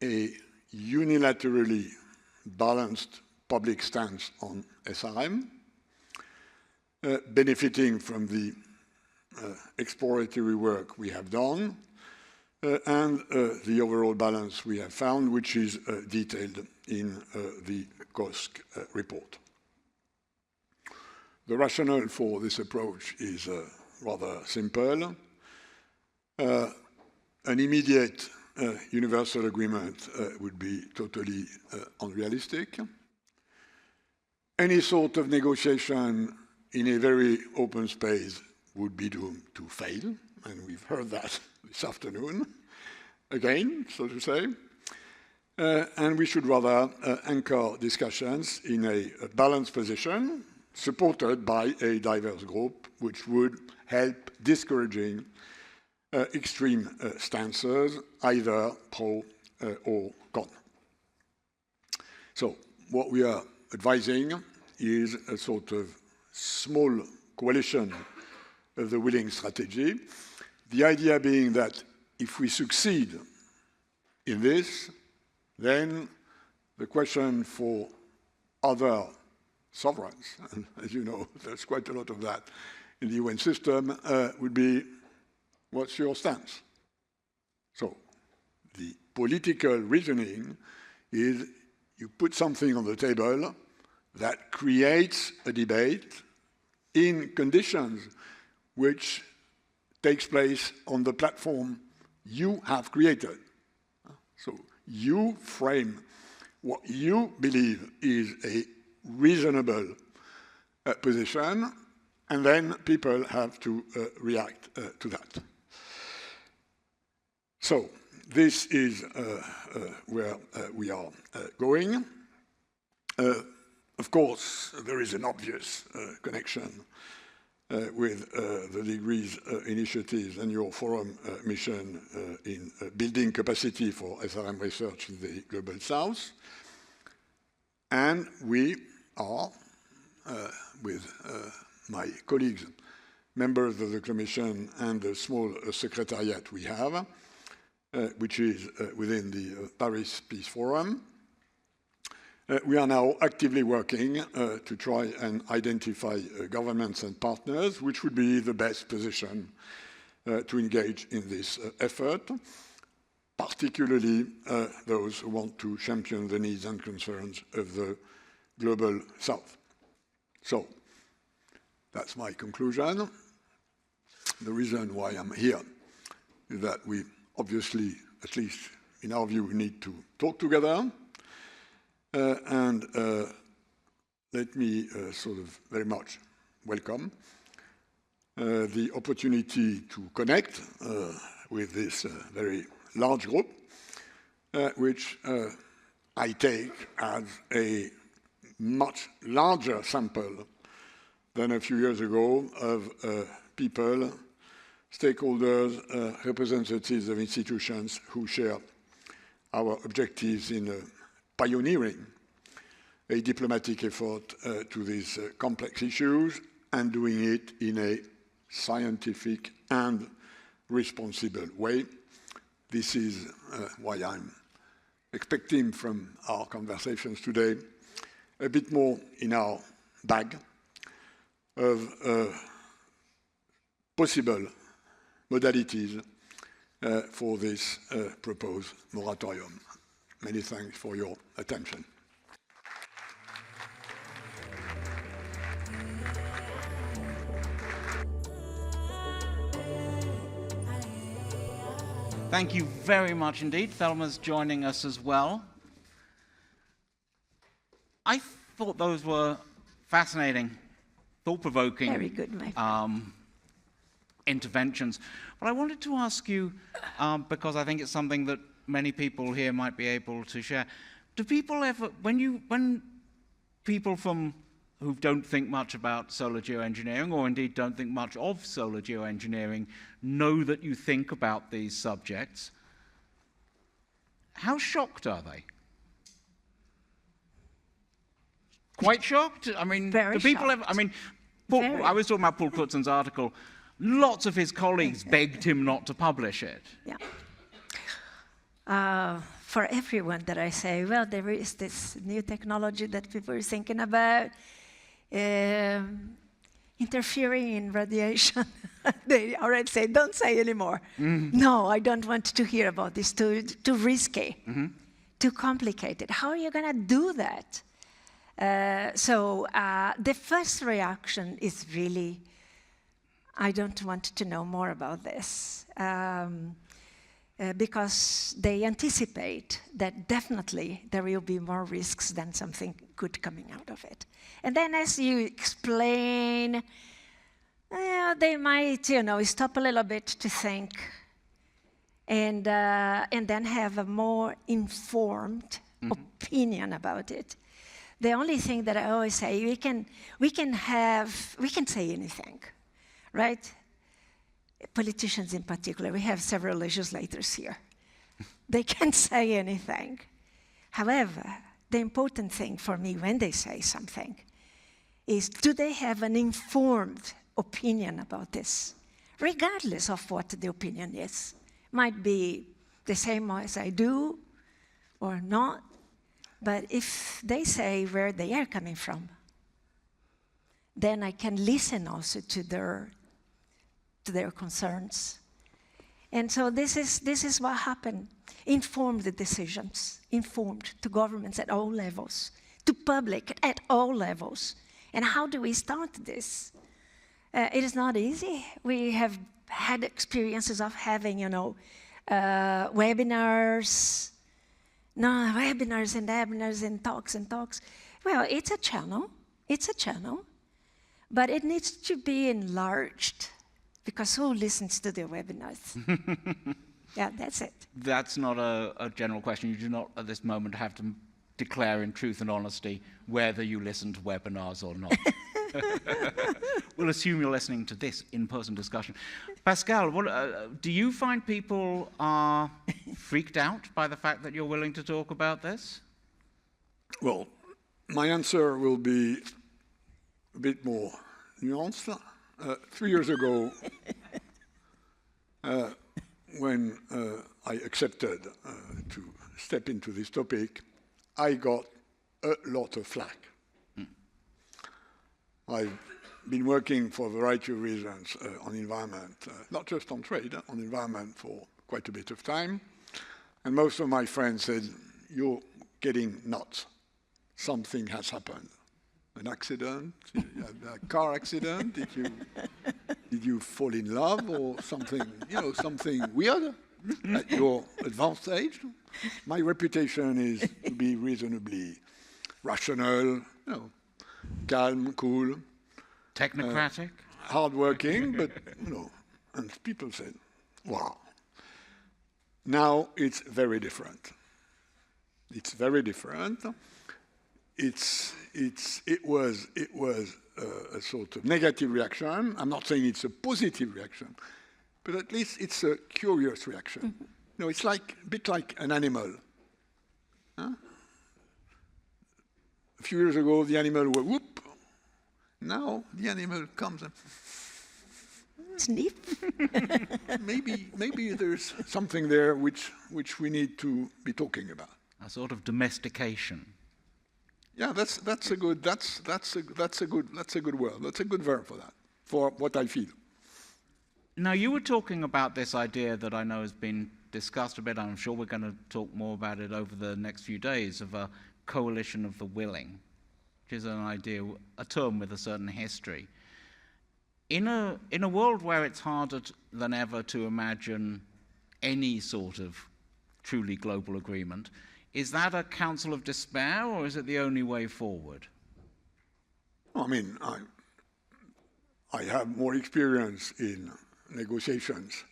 a unilaterally balanced public stance on SRM, benefiting from the exploratory work we have done and the overall balance we have found, which is detailed in the COSC report. The rationale for this approach is rather simple. An immediate universal agreement would be totally unrealistic. Any sort of negotiation in a very open space would be doomed to fail, and we've heard that this afternoon, again, so to say. And we should rather anchor discussions in a balanced position, supported by a diverse group, which would help discouraging extreme stances, either pro or con. So what we are advising is a sort of small coalition of the willing strategy. The idea being that if we succeed in this, then the question for other sovereigns, and as you know, there's quite a lot of that in the UN system, would be, what's your stance? So the political reasoning is you put something on the table that creates a debate in conditions which takes place on the platform you have created. So you frame what you believe is a reasonable position, and then people have to react to that. So this is where we are going. Of course, there is an obvious connection with the degrees initiatives and your forum mission in building capacity for SRM research in the Global South. And we are, with my colleagues, members of the Commission and the small secretariat we have, which is within the Paris Peace Forum, we are now actively working to try and identify governments and partners which would be the best position to engage in this effort, particularly those who want to champion the needs and concerns of the global South. So, that's my conclusion. The reason why I'm here is that we obviously, at least in our view, need to talk together. And let me sort of very much welcome the opportunity to connect with this very large group, which I take as a much larger sample than a few years ago of people, stakeholders, representatives of institutions who share our objectives in pioneering a diplomatic effort to these complex issues and doing it in a scientific and responsible way. This is why I'm expecting from our conversations today a bit more in our bag of possible modalities for this proposed moratorium. Many thanks for your attention. Thank you very much indeed. Thelma's joining us as well. I thought those were fascinating, thought-provoking Very good, my friend. Interventions. But I wanted to ask you, because I think it's something that many people here might be able to share. Do people ever, when people who don't think much about solar geoengineering, or indeed don't think much of solar geoengineering, know that you think about these subjects, how shocked are they? Quite shocked? I mean, Very do people shocked. ever, I mean, I was talking about Paul Crutzon's article. Lots of his colleagues begged him not to publish it. Yeah. For everyone that I say, well, there is this new technology that people are thinking about, interfering in radiation. They already say, don't say anymore. No, I don't want to hear about this, too risky, too complicated. How are you going to do that? So the first reaction is really, I don't want to know more about this. Because they anticipate that definitely there will be more risks than something good coming out of it. And then as you explain, they might, stop a little bit to think and then have a more informed opinion about it. The only thing that I always say, we can say anything, right? Politicians in particular, we have several legislators here. They can say anything. However, the important thing for me when they say something is, do they have an informed opinion about this? Regardless of what the opinion is. Might be the same as I do or not, but if they say where they are coming from, then I can listen also to their concerns. And so this is what happened. Informed decisions, informed to governments at all levels, to public at all levels. And how do we start this? It is not easy. We have had experiences of having, webinars and talks and talks. Well, it's a channel, but it needs to be enlarged. Because who listens to the webinars? Yeah, that's it. That's not a general question. You do not, at this moment, have to declare in truth and honesty whether you listen to webinars or not. We'll assume you're listening to this in-person discussion. Pascal, do you find people are freaked out by the fact that you're willing to talk about this? Well, my answer will be a bit more nuanced. 3 years ago, when I accepted to step into this topic, I got a lot of flack. I've been working for a variety of reasons on environment, not just on trade, on environment for quite a bit of time. And most of my friends said, you're getting nuts. Something has happened. An accident, a car accident, did you fall in love or something, something weird at your advanced age? My reputation is to be reasonably rational, calm, cool. Technocratic? Hardworking, but, and people said, wow. Now it's very different. It's very different. It was a sort of negative reaction. I'm not saying it's a positive reaction, but at least it's a curious reaction. It's like a bit like an animal. Huh? A few years ago, the animal were whoop. Now the animal comes and Sniff. maybe there's something there which we need to be talking about. A sort of domestication. Yeah, that's a good word. That's a good verb for that, for what I feel. Now, you were talking about this idea that I know has been discussed a bit, and I'm sure we're going to talk more about it over the next few days, of a coalition of the willing, which is an idea, a term with a certain history. In a world where it's harder than ever to imagine any sort of truly global agreement, is that a council of despair, or is it the only way forward? I mean, I have more experience in negotiations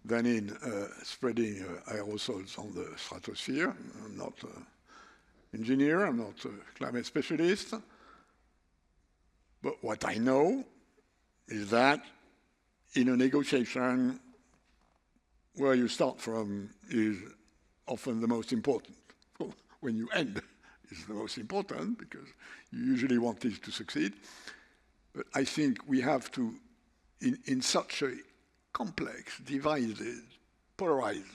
than in spreading aerosols on the stratosphere. I'm not an engineer, I'm not a climate specialist. But what I know is that in a negotiation, where you start from is often the most important. When you end is the most important, because you usually want it to succeed. But I think we have to, in such a complex, divided, polarized,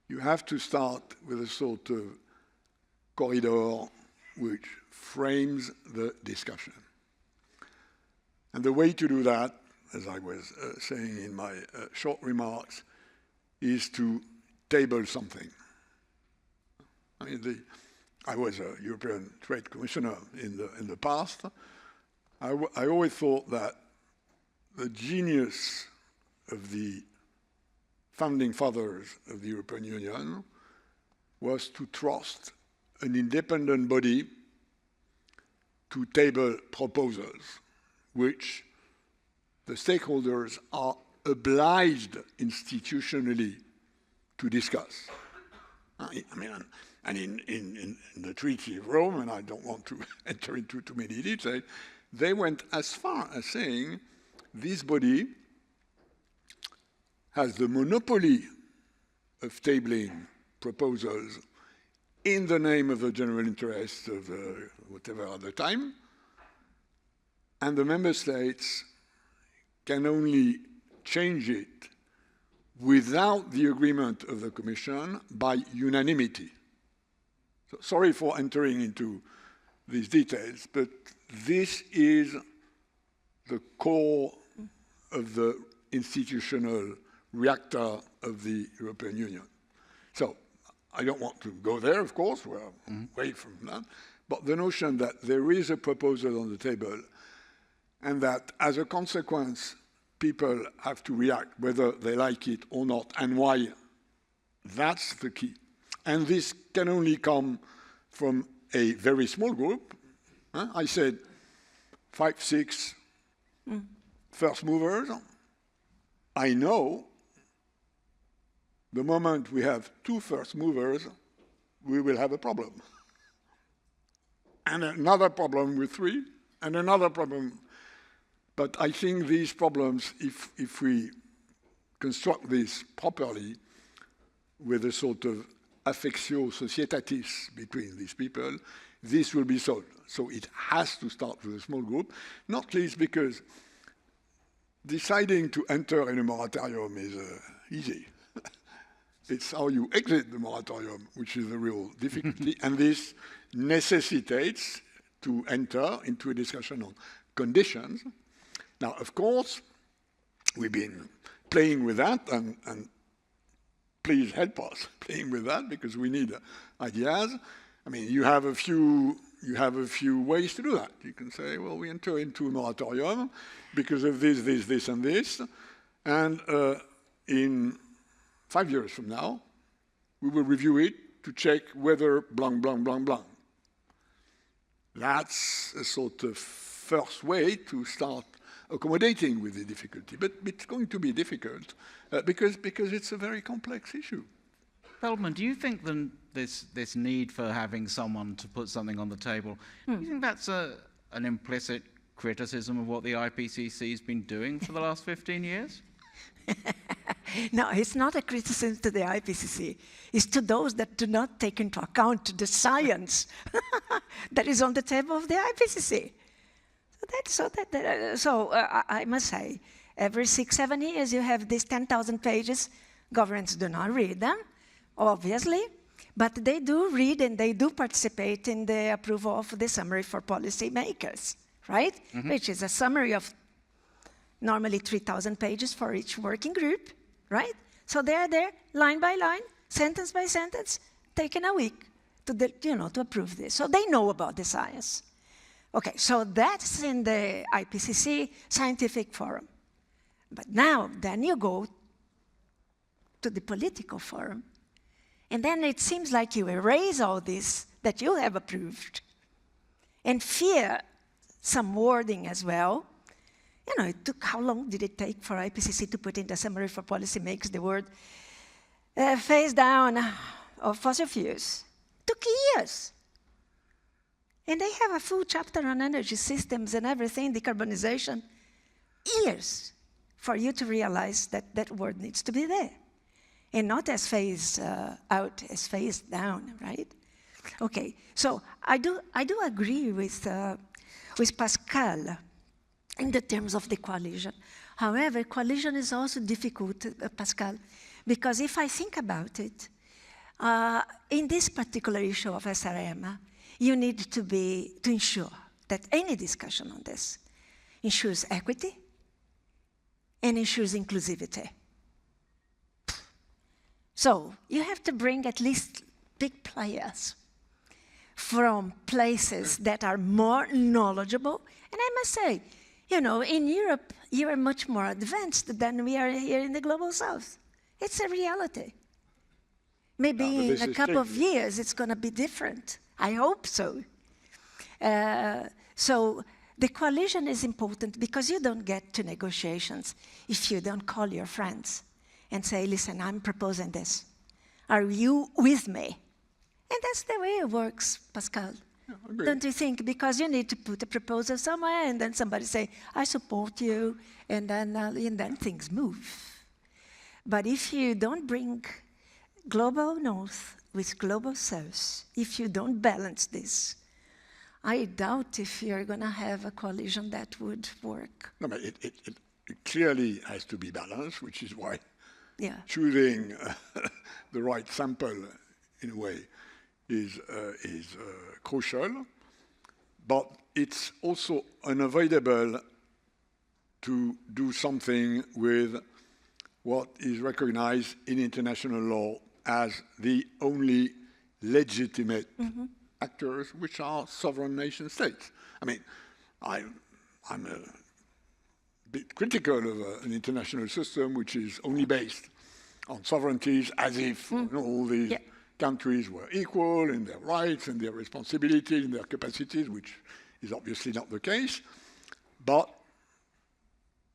you have to start with a sort of corridor which frames the discussion. And the way to do that, as I was saying in my short remarks, is to table something. I mean, I was a European Trade Commissioner in the past. I always thought that the genius of the founding fathers of the European Union was to trust an independent body to table proposals which the stakeholders are obliged institutionally to discuss. I mean, and in the Treaty of Rome, and I don't want to enter into too many details, they went as far as saying this body has the monopoly of tabling proposals in the name of the general interest of whatever other time, and the member states can only change it without the agreement of the Commission by unanimity. So, sorry for entering into these details, but this is the core of the institutional reactor of the European Union. So I don't want to go there, of course, we're away from that, but the notion that there is a proposal on the table and that as a consequence people have to react whether they like it or not and why, that's the key. And this can only come from a very small group. I said 5, 6 first movers. I know the moment we have 2 first movers, we will have a problem. And another problem with 3, and another problem. But I think these problems, if we construct this properly, with a sort of affectio societatis between these people, this will be solved. So it has to start with a small group, not least because deciding to enter in a moratorium is easy. It's how you exit the moratorium, which is the real difficulty, and this necessitates to enter into a discussion on conditions, Now, of course, we've been playing with that, and please help us playing with that, because we need ideas. I mean, you have a few ways to do that. You can say, well, we enter into a moratorium because of this, and this, and in 5 years from now, we will review it to check whether blank, blank, blank, blank. That's a sort of first way to start accommodating with the difficulty. But it's going to be difficult because it's a very complex issue. Thelma, do you think then this need for having someone to put something on the table, do you think that's an implicit criticism of what the IPCC has been doing for the last 15 years? No, it's not a criticism to the IPCC. It's to those that do not take into account the science that is on the table of the IPCC. So I must say, every 6-7 years you have these 10,000 pages. Governments do not read them, obviously, but they do read and they do participate in the approval of the summary for policymakers, right? Which is a summary of normally 3,000 pages for each working group, right? So they're there, line by line, sentence by sentence, taking a week to approve this. So they know about the science. Okay, so that's in the IPCC Scientific Forum. But now, then you go to the political forum, and then it seems like you erase all this that you have approved, and fear some wording as well. You know, how long did it take for IPCC to put in the summary for policymakers the word phase down of fossil fuels? It took years. And they have a full chapter on energy systems and everything, decarbonization. Years for you to realize that that word needs to be there. And not as phase out, as phase down, right? Okay, so I do agree with Pascal in the terms of the coalition. However, coalition is also difficult, Pascal, because if I think about it, in this particular issue of SRM, you need to ensure that any discussion on this ensures equity and ensures inclusivity. So you have to bring at least big players from places that are more knowledgeable. And I must say, you know, in Europe, you are much more advanced than we are here in the Global South. It's a reality. Maybe in a couple of years, it's going to be different. I hope so. So the coalition is important because you don't get to negotiations if you don't call your friends and say, listen, I'm proposing this. Are you with me? And that's the way it works, Pascal. Yeah, don't you think? Because you need to put a proposal somewhere and then somebody say, I support you, and then things move. But if you don't bring global North with global South, if you don't balance this, I doubt if you're going to have a coalition that would work. No, but it clearly has to be balanced, which is why choosing the right sample, in a way, is crucial. But it's also unavoidable to do something with what is recognized in international law as the only legitimate actors, which are sovereign nation states. I mean, I'm a bit critical of an international system which is only based on sovereignties, as if all these countries were equal in their rights and their responsibilities and their capacities, which is obviously not the case. But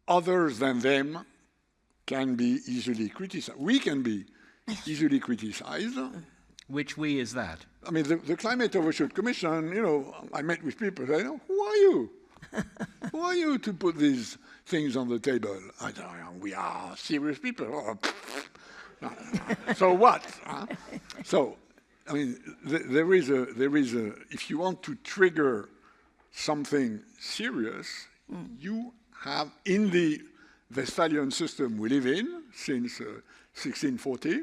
others than them can be easily criticized. We can be easily criticized. Which we is that? I mean, the Climate Overshoot Commission, you know, I met with people, they know, who are you? Who are you to put these things on the table? I don't know, we are serious people. So what? So, I mean, there is a, if you want to trigger something serious, you have, in the Westphalian system we live in since 1640,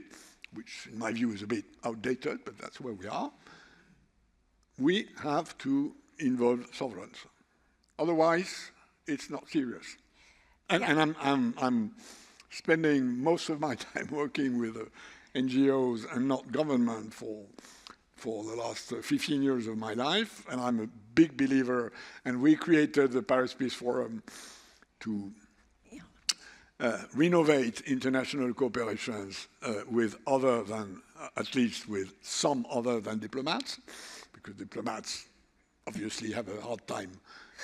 which in my view is a bit outdated, but that's where we are, we have to involve sovereigns. Otherwise, it's not serious. And I'm spending most of my time working with NGOs and not government for the last 15 years of my life, and I'm a big believer, and we created the Paris Peace Forum to renovate international cooperations with other than, at least with some other than diplomats, because diplomats obviously have a hard time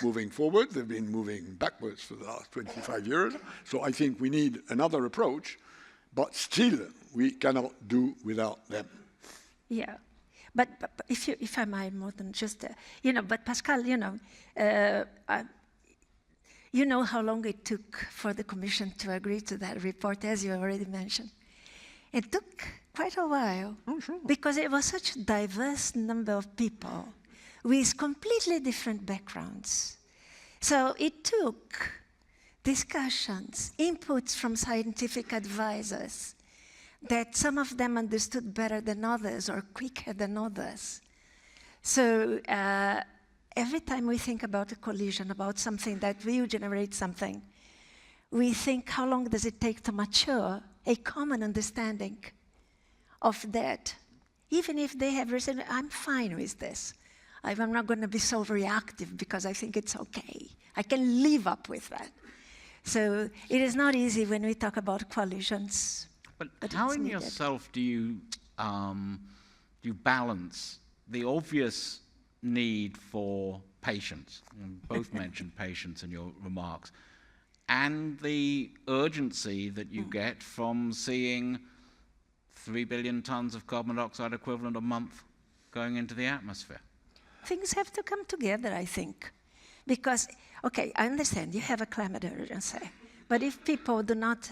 moving forward. They've been moving backwards for the last 25 years. So I think we need another approach, but still we cannot do without them. Yeah. But if I might, Morton, just, but Pascal, you know how long it took for the Commission to agree to that report, as you already mentioned. It took quite a while, because it was such a diverse number of people with completely different backgrounds. So it took discussions, inputs from scientific advisors, that some of them understood better than others or quicker than others. So every time we think about a collision, about something that will generate something, we think, how long does it take to mature a common understanding of that? Even if they have said, I'm fine with this. I'm not going to be so reactive because I think it's okay. I can live up with that. So it is not easy when we talk about collisions. But how in yourself do you balance the obvious need for patience? You both mentioned patience in your remarks, and the urgency that you get from seeing 3 billion tons of carbon dioxide equivalent a month going into the atmosphere? Things have to come together, I think. Because, okay, I understand you have a climate urgency, but if people do not,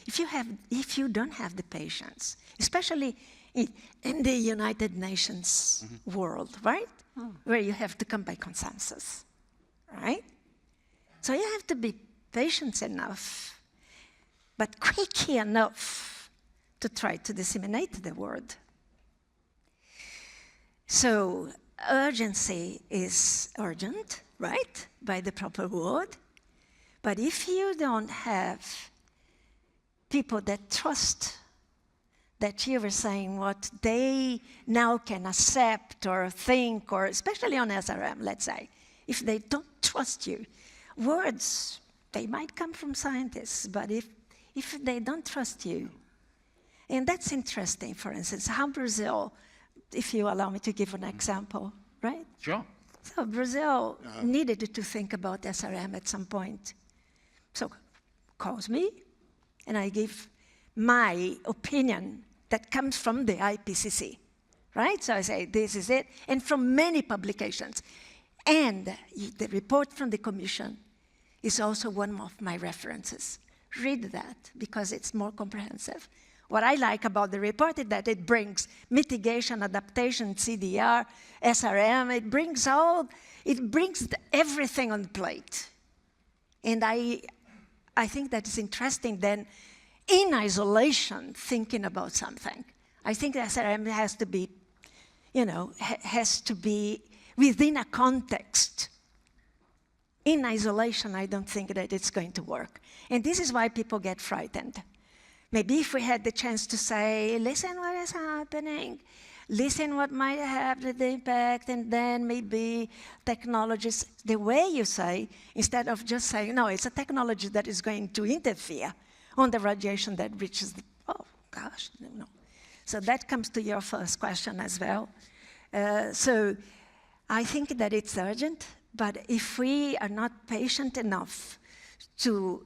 if you don't have the patience, especially in the United Nations world, right? Where you have to come by consensus, right? So you have to be patient enough, but quick enough to try to disseminate the word. So urgency is urgent, right? By the proper word. But if you don't have people that trust that you were saying what they now can accept or think, or especially on SRM, let's say, if they don't trust you, words, they might come from scientists, but if they don't trust you, and that's interesting, for instance, how Brazil, if you allow me to give an example, right? Sure. So Brazil needed to think about SRM at some point. So calls me, and I give my opinion that comes from the IPCC, right? So I say, this is it, and from many publications. And the report from the Commission is also one of my references. Read that, because it's more comprehensive. What I like about the report is that it brings mitigation, adaptation, CDR, SRM, it brings everything on the plate. And I think that is interesting then, in isolation, thinking about something. I think SRM has to be, has to be within a context. In isolation, I don't think that it's going to work. And this is why people get frightened. Maybe if we had the chance to say, listen what is happening, listen what might have the impact, and then maybe technologies, the way you say, instead of just saying, no, it's a technology that is going to interfere on the radiation that reaches the, oh gosh, no. So that comes to your first question as well. So I think that it's urgent, but if we are not patient enough to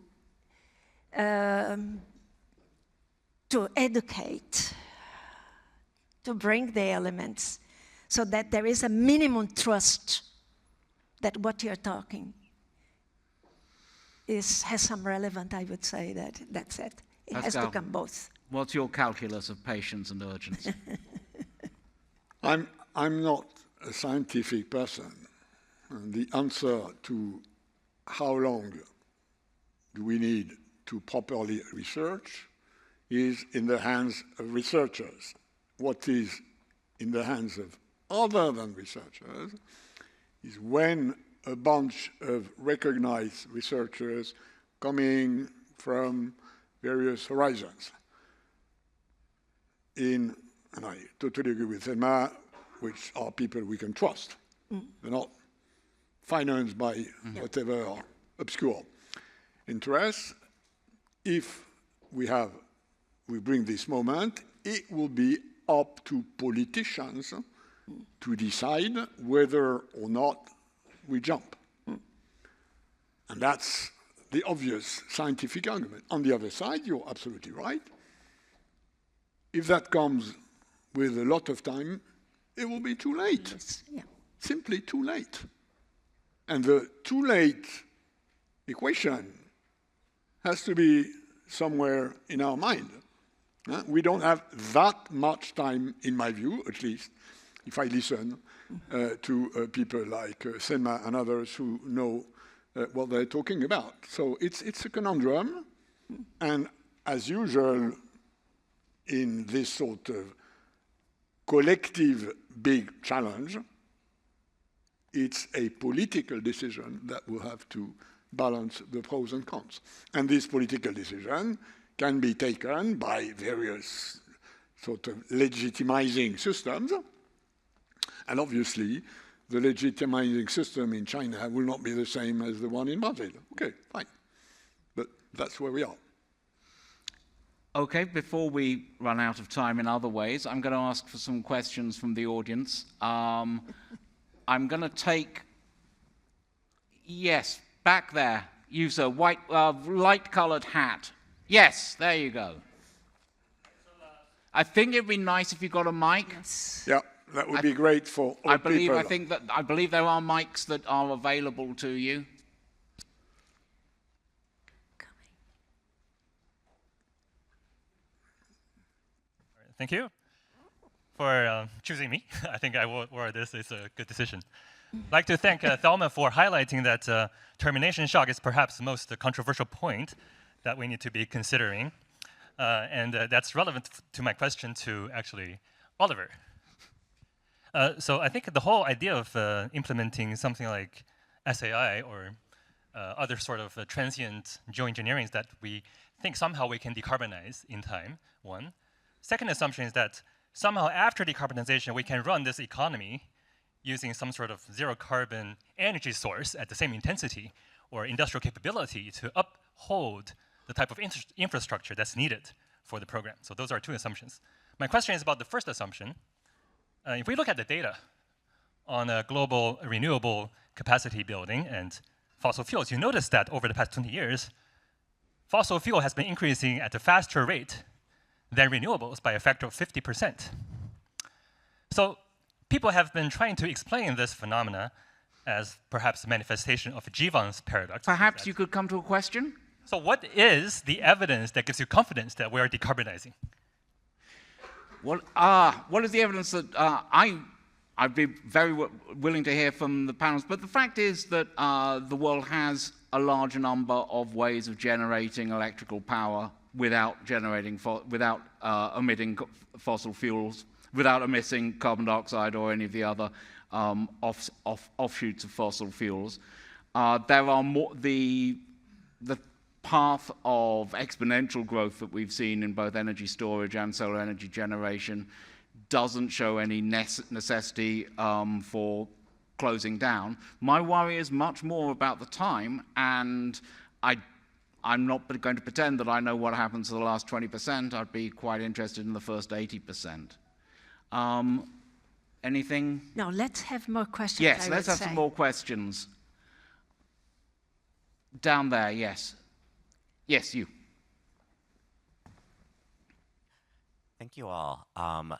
educate, to bring the elements, so that there is a minimum trust that what you're talking has some relevance, I would say that's it. It Pascal, has to come both. What's your calculus of patience and urgency? I'm not a scientific person. And the answer to how long do we need to properly research is in the hands of researchers. What is in the hands of other than researchers is when a bunch of recognized researchers coming from various horizons. And I totally agree with Thelma, which are people we can trust. They're not financed by whatever obscure interests. If we bring this moment, it will be up to politicians to decide whether or not we jump. And that's the obvious scientific argument. On the other side, you're absolutely right. If that comes with a lot of time, it will be too late. Yes, yeah. Simply too late. And the too late equation has to be somewhere in our mind. We don't have that much time, in my view, at least, if I listen to people like Thelma and others who know what they're talking about. So it's a conundrum, and as usual, in this sort of collective big challenge, it's a political decision that will have to balance the pros and cons. And this political decision can be taken by various sort of legitimizing systems. And obviously, the legitimizing system in China will not be the same as the one in Brazil. Okay, fine. But that's where we are. Okay, before we run out of time in other ways, I'm going to ask for some questions from the audience. I'm going to take, yes, back there, you sir, white, light-colored hat. Yes, there you go. I think it'd be nice if you got a mic. Yes. Yeah, that would be great for all people. I believe there are mics that are available to you. Thank you for choosing me. I think I wore this is a good decision. I'd like to thank Thelma for highlighting that termination shock is perhaps the most controversial point that we need to be considering. And that's relevant to my question to actually Oliver. So I think the whole idea of implementing something like SAI or other sort of transient geoengineering is that we think somehow we can decarbonize in time, one. Second assumption is that somehow after decarbonization, we can run this economy using some sort of zero carbon energy source at the same intensity or industrial capability to uphold the type of infrastructure that's needed for the program. So those are two assumptions. My question is about the first assumption. If we look at the data on global renewable capacity building and fossil fuels, you notice that over the past 20 years, fossil fuel has been increasing at a faster rate than renewables by a factor of 50%. So people have been trying to explain this phenomena as perhaps a manifestation of Jevons paradox. Perhaps you could come to a question? So what is the evidence that gives you confidence that we are decarbonizing? Well, what is the evidence that I'd be very willing to hear from the panels, but the fact is that the world has a large number of ways of generating electrical power without emitting fossil fuels, without emitting carbon dioxide or any of the other offshoots of fossil fuels. There are more, the path of exponential growth that we've seen in both energy storage and solar energy generation doesn't show any necessity for closing down. My worry is much more about the time, and I'm not going to pretend that I know what happens to the last 20%. I'd be quite interested in the first 80%. Anything? No, let's have more questions. Yes, let's have some more questions. Down there, yes. Yes, you. Thank you all.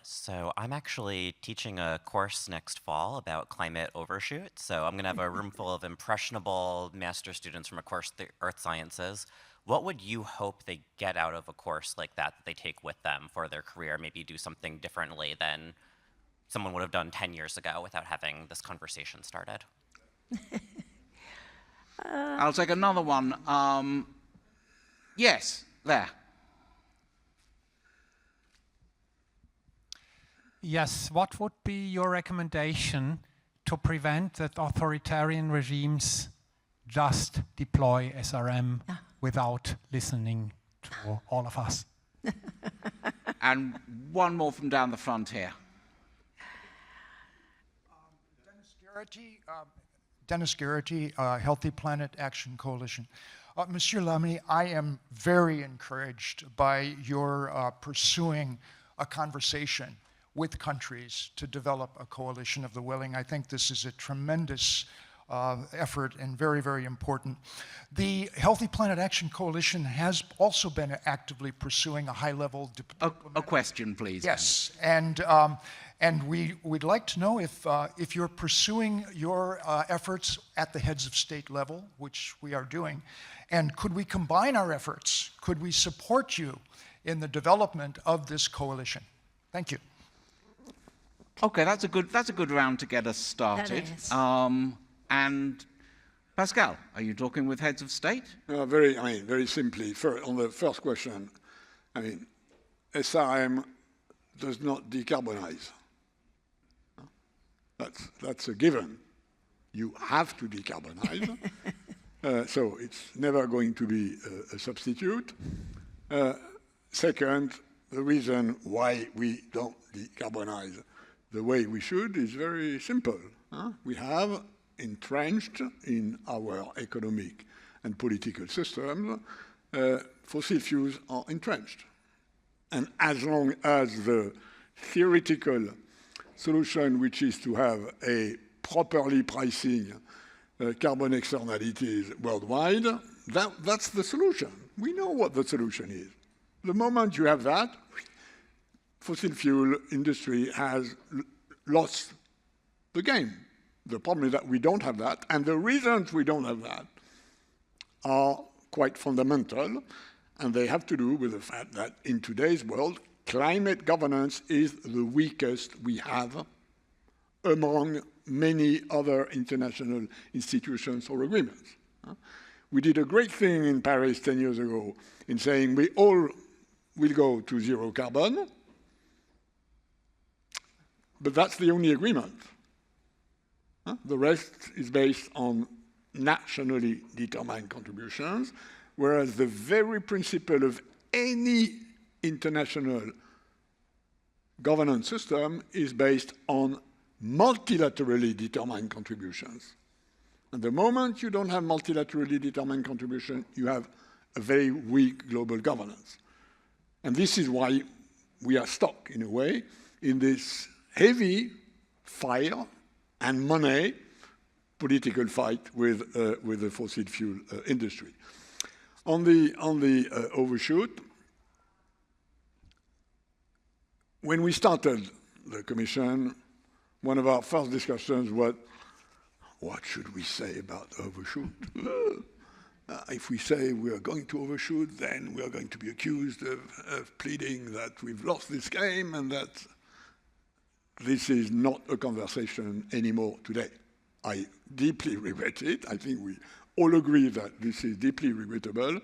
So I'm actually teaching a course next fall about climate overshoot. So I'm going to have a room full of impressionable master students from a course, the Earth Sciences. What would you hope they get out of a course like that they take with them for their career? Maybe do something differently than someone would have done 10 years ago without having this conversation started? I'll take another one. Yes, there. Yes, what would be your recommendation to prevent that authoritarian regimes just deploy SRM without listening to all of us. And one more from down the front here. Dennis Garrity, Healthy Planet Action Coalition. Monsieur Lamy, I am very encouraged by your pursuing a conversation with countries to develop a coalition of the willing. I think this is a tremendous effort and very, very important. The Healthy Planet Action Coalition has also been actively pursuing a high-level A question, please. Yes, and we'd like to know if you're pursuing your efforts at the heads of state level, which we are doing, and could we combine our efforts? Could we support you in the development of this coalition? Thank you. Okay, that's a good round to get us started. And Pascal, are you talking with heads of state? Very simply, on the first question, SRM does not decarbonize. That's a given. You have to decarbonize. So it's never going to be a substitute. Second, the reason why we don't decarbonize the way we should is very simple. We have entrenched in our economic and political system, fossil fuels are entrenched. And as long as the theoretical solution, which is to have a properly pricing carbon externalities worldwide, that's the solution. We know what the solution is. The moment you have that, fossil fuel industry has lost the game. The problem is that we don't have that, and the reasons we don't have that are quite fundamental, and they have to do with the fact that in today's world, climate governance is the weakest we have among many other international institutions or agreements. We did a great thing in Paris 10 years ago in saying we all will go to zero carbon, but that's the only agreement. The rest is based on nationally determined contributions, whereas the very principle of any international governance system is based on multilaterally determined contributions. And the moment you don't have multilaterally determined contribution, you have a very weak global governance. And this is why we are stuck, in a way, in this heavy fire and money political fight with the fossil fuel industry. On the overshoot, when we started the Commission, one of our first discussions was, what should we say about overshoot? If we say we are going to overshoot, then we are going to be accused of pleading that we've lost this game and that this is not a conversation anymore today. I deeply regret it. I think we all agree that this is deeply regrettable,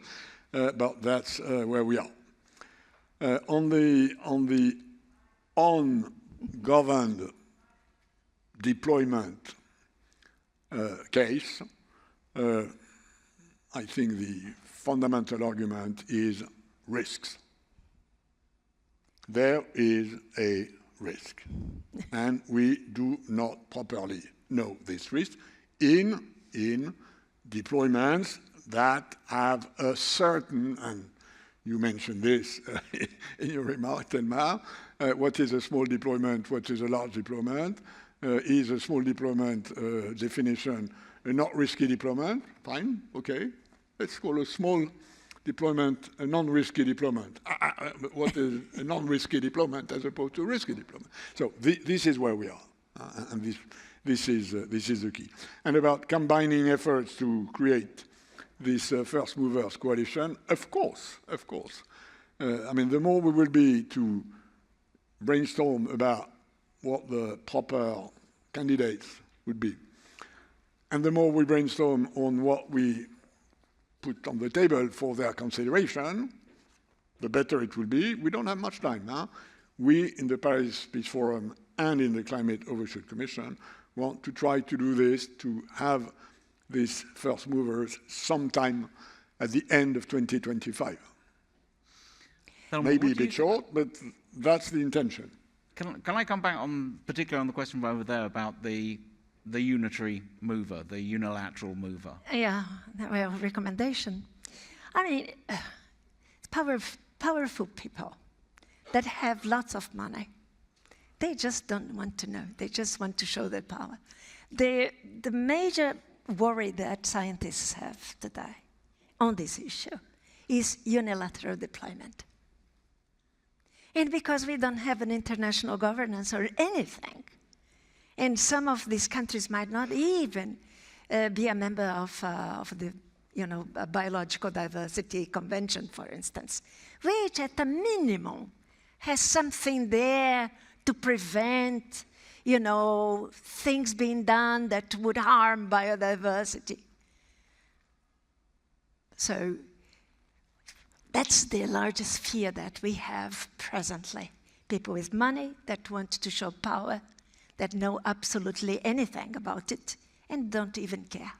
but that's where we are. On the ungoverned deployment case, I think the fundamental argument is risks. There is a risk, and we do not properly know this risk in deployments that have a certain, and you mentioned this in your remark, Thelma, what is a small deployment, what is a large deployment? Is a small deployment definition a not risky deployment? Fine, okay. Let's call a small deployment a non-risky deployment. What is a non-risky deployment as opposed to a risky deployment? So this is where we are, and this is the key. And about combining efforts to create this first movers coalition, of course. The more we will be to brainstorm about what the proper candidates would be, and the more we brainstorm on what we put on the table for their consideration, the better it will be. We don't have much time now. We, in the Paris Peace Forum and in the Climate Overshoot Commission, want to try to do this, to have these first movers sometime at the end of 2025. Thelma, Maybe a what do you bit short, but that's the intention. Can I come back on, particularly on the question over there about the unitary mover, the unilateral mover? Yeah, well, recommendation. I mean, powerful people that have lots of money, they just don't want to know. They just want to show their power. The major worry that scientists have today on this issue is unilateral deployment. And because we don't have an international governance or anything, and some of these countries might not even be a member of the Biological Diversity Convention, for instance, which at a minimum has something there to prevent, things being done that would harm biodiversity. So that's the largest fear that we have presently. People with money that want to show power, that know absolutely anything about it, and don't even care.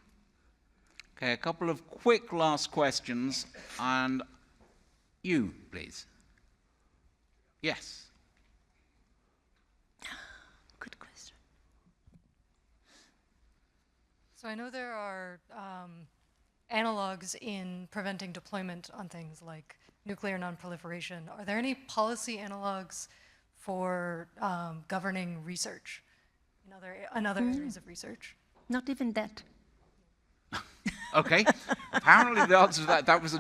Okay, a couple of quick last questions, and you, please. Yes. Good question. So I know there are analogs in preventing deployment on things like nuclear non-proliferation. Are there any policy analogs for governing research in other areas of research? Not even that. Okay. Apparently the answer to that was a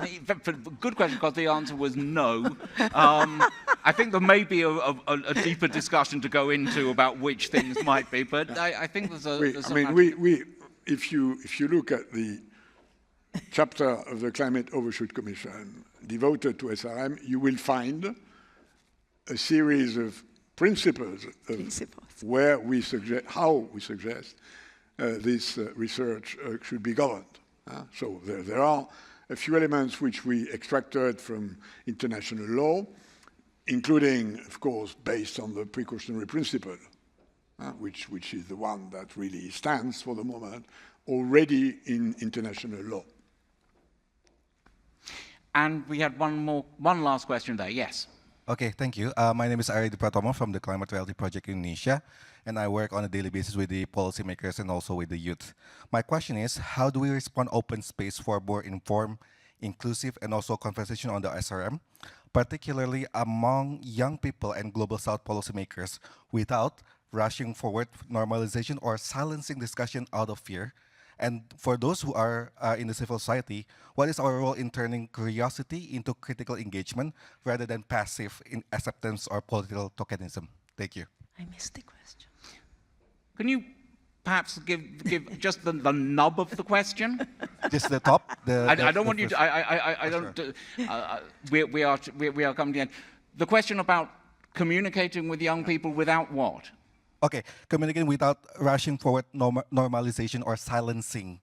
good question, because the answer was no. I think there may be a deeper discussion to go into about which things might be, but I think there's if you look at the chapter of the Climate Overshoot Commission devoted to SRM, you will find a series of principles where we suggest, how we suggest this research should be governed. So there are a few elements which we extracted from international law, including, of course, based on the precautionary principle, which is the one that really stands for the moment already in international law. And we had one last question there. Yes. Okay, thank you. My name is Ari Pratomo from the Climate Reality Project in Indonesia, and I work on a daily basis with the policymakers and also with the youth. My question is, how do we respond open space for more informed, inclusive, and also conversation on the SRM, particularly among young people and global South policymakers, without rushing forward normalization or silencing discussion out of fear? And for those who are in the civil society, what is our role in turning curiosity into critical engagement rather than passive in acceptance or political tokenism? Thank you. I missed the question. Can you perhaps give just the nub of the question? Just the top? I don't want you to. I don't. Sure. We are coming to the end. The question about communicating with young people without what? Okay, communicating without rushing forward normalization or silencing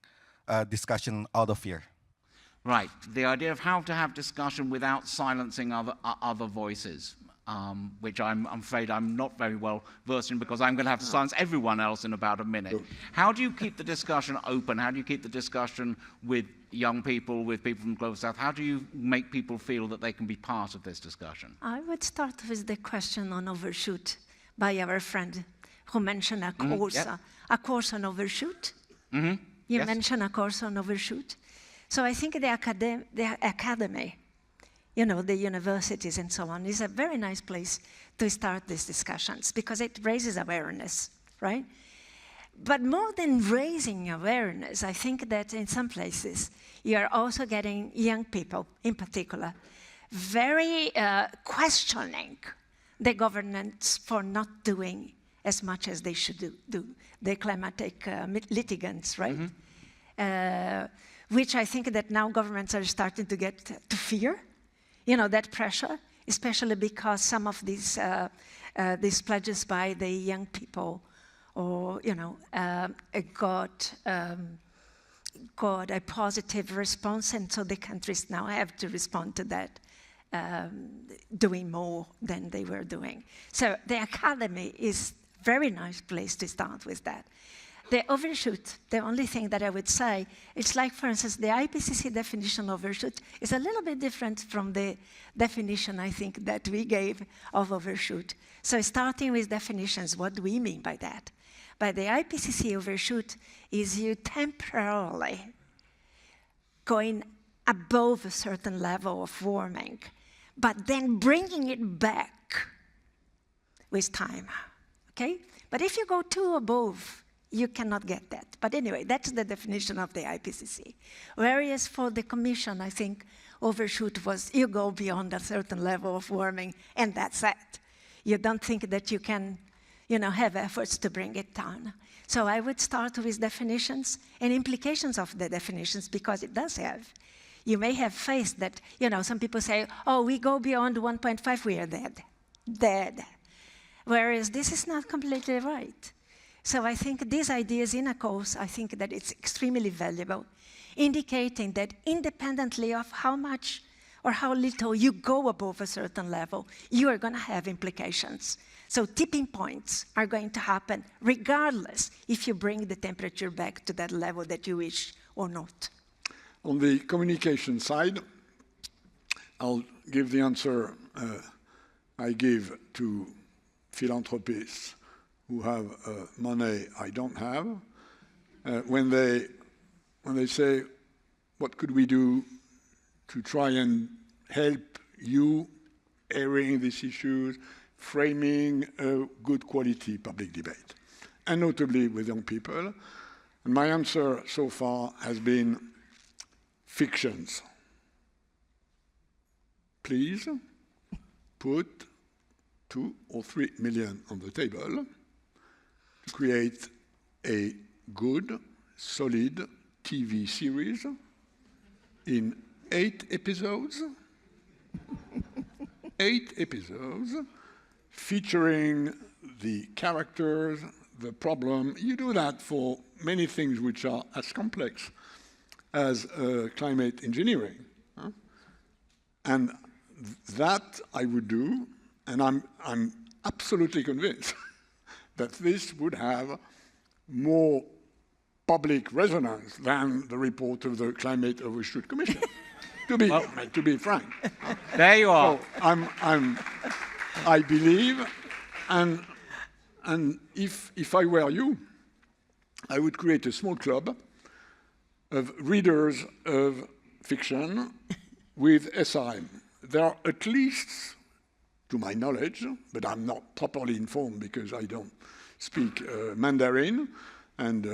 discussion out of fear. Right, the idea of how to have discussion without silencing other voices, which I'm afraid I'm not very well versed in, because I'm going to have to silence everyone else in about a minute. How do you keep the discussion open? How do you keep the discussion with young people, with people from Global South? How do you make people feel that they can be part of this discussion? I would start with the question on Overshoot by our friend who mentioned a course, a course on Overshoot. You mentioned a course on Overshoot. So I think the academy, the universities and so on, is a very nice place to start these discussions, because it raises awareness, right? But more than raising awareness, I think that in some places, you are also getting young people, in particular, very questioning the governments for not doing as much as they should do. The climatic litigants, right? Which I think that now governments are starting to get to fear, that pressure, especially because some of these pledges by the young people, or got a positive response, and so the countries now have to respond to that, doing more than they were doing. So the academy is a very nice place to start with that. The overshoot, the only thing that I would say, it's like, for instance, the IPCC definition of overshoot is a little bit different from the definition, I think, that we gave of overshoot. So starting with definitions, what do we mean by that? By the IPCC overshoot is you temporarily going above a certain level of warming, but then bringing it back with time, okay? But if you go too above, you cannot get that. But anyway, that's the definition of the IPCC. Whereas for the Commission, I think overshoot was you go beyond a certain level of warming, and that's it. You don't think that you can, have efforts to bring it down. So I would start with definitions and implications of the definitions, because it does have. You may have faced that, some people say, oh, we go beyond 1.5, we are dead. Whereas this is not completely right. So I think these ideas in a course, I think that it's extremely valuable, indicating that independently of how much or how little you go above a certain level, you are going to have implications. So tipping points are going to happen regardless if you bring the temperature back to that level that you wish or not. On the communication side, I'll give the answer I give to philanthropists who have money I don't have. When they say, what could we do to try and help you airing these issues, framing a good quality public debate, and notably with young people? And my answer so far has been fictions. Please put 2 or 3 million on the table to create a good, solid TV series in 8 episodes, 8 episodes, featuring the characters, the problem. You do that for many things which are as complex as climate engineering. And that I would do, and I'm absolutely convinced that this would have more public resonance than the report of the Climate Overshoot Commission, to be frank. There you are. So I believe, and if I were you, I would create a small club of readers of fiction with SRM. There are at least, to my knowledge, but I'm not properly informed because I don't speak Mandarin and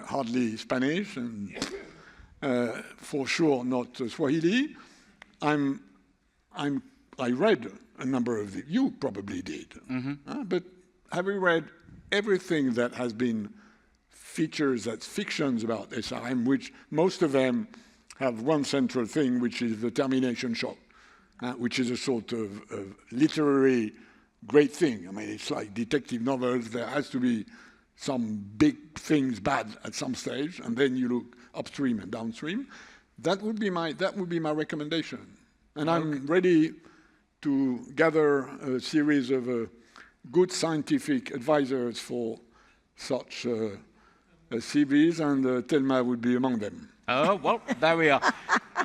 hardly Spanish, and for sure not Swahili. I read a number of them. You probably did. Mm-hmm. But have you read everything that has been features as fictions about SRM, which most of them have one central thing, which is the termination shock, which is a sort of literary great thing. I mean, it's like detective novels. There has to be some big things bad at some stage, and then you look upstream and downstream. That would be my recommendation. And okay. I'm ready to gather a series of good scientific advisors for such CVs, and Thelma would be among them. Oh, well, there we are.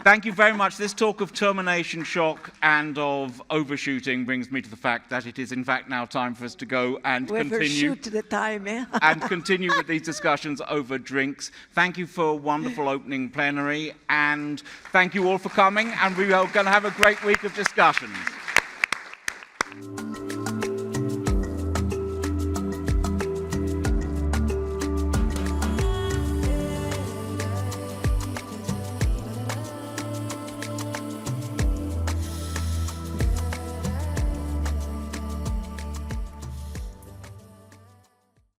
Thank you very much. This talk of termination shock and of overshooting brings me to the fact that it is, in fact, now time for us to go and continue. Overshoot the time, eh? And continue with these discussions over drinks. Thank you for a wonderful opening plenary, and thank you all for coming, and we are going to have a great week of discussions.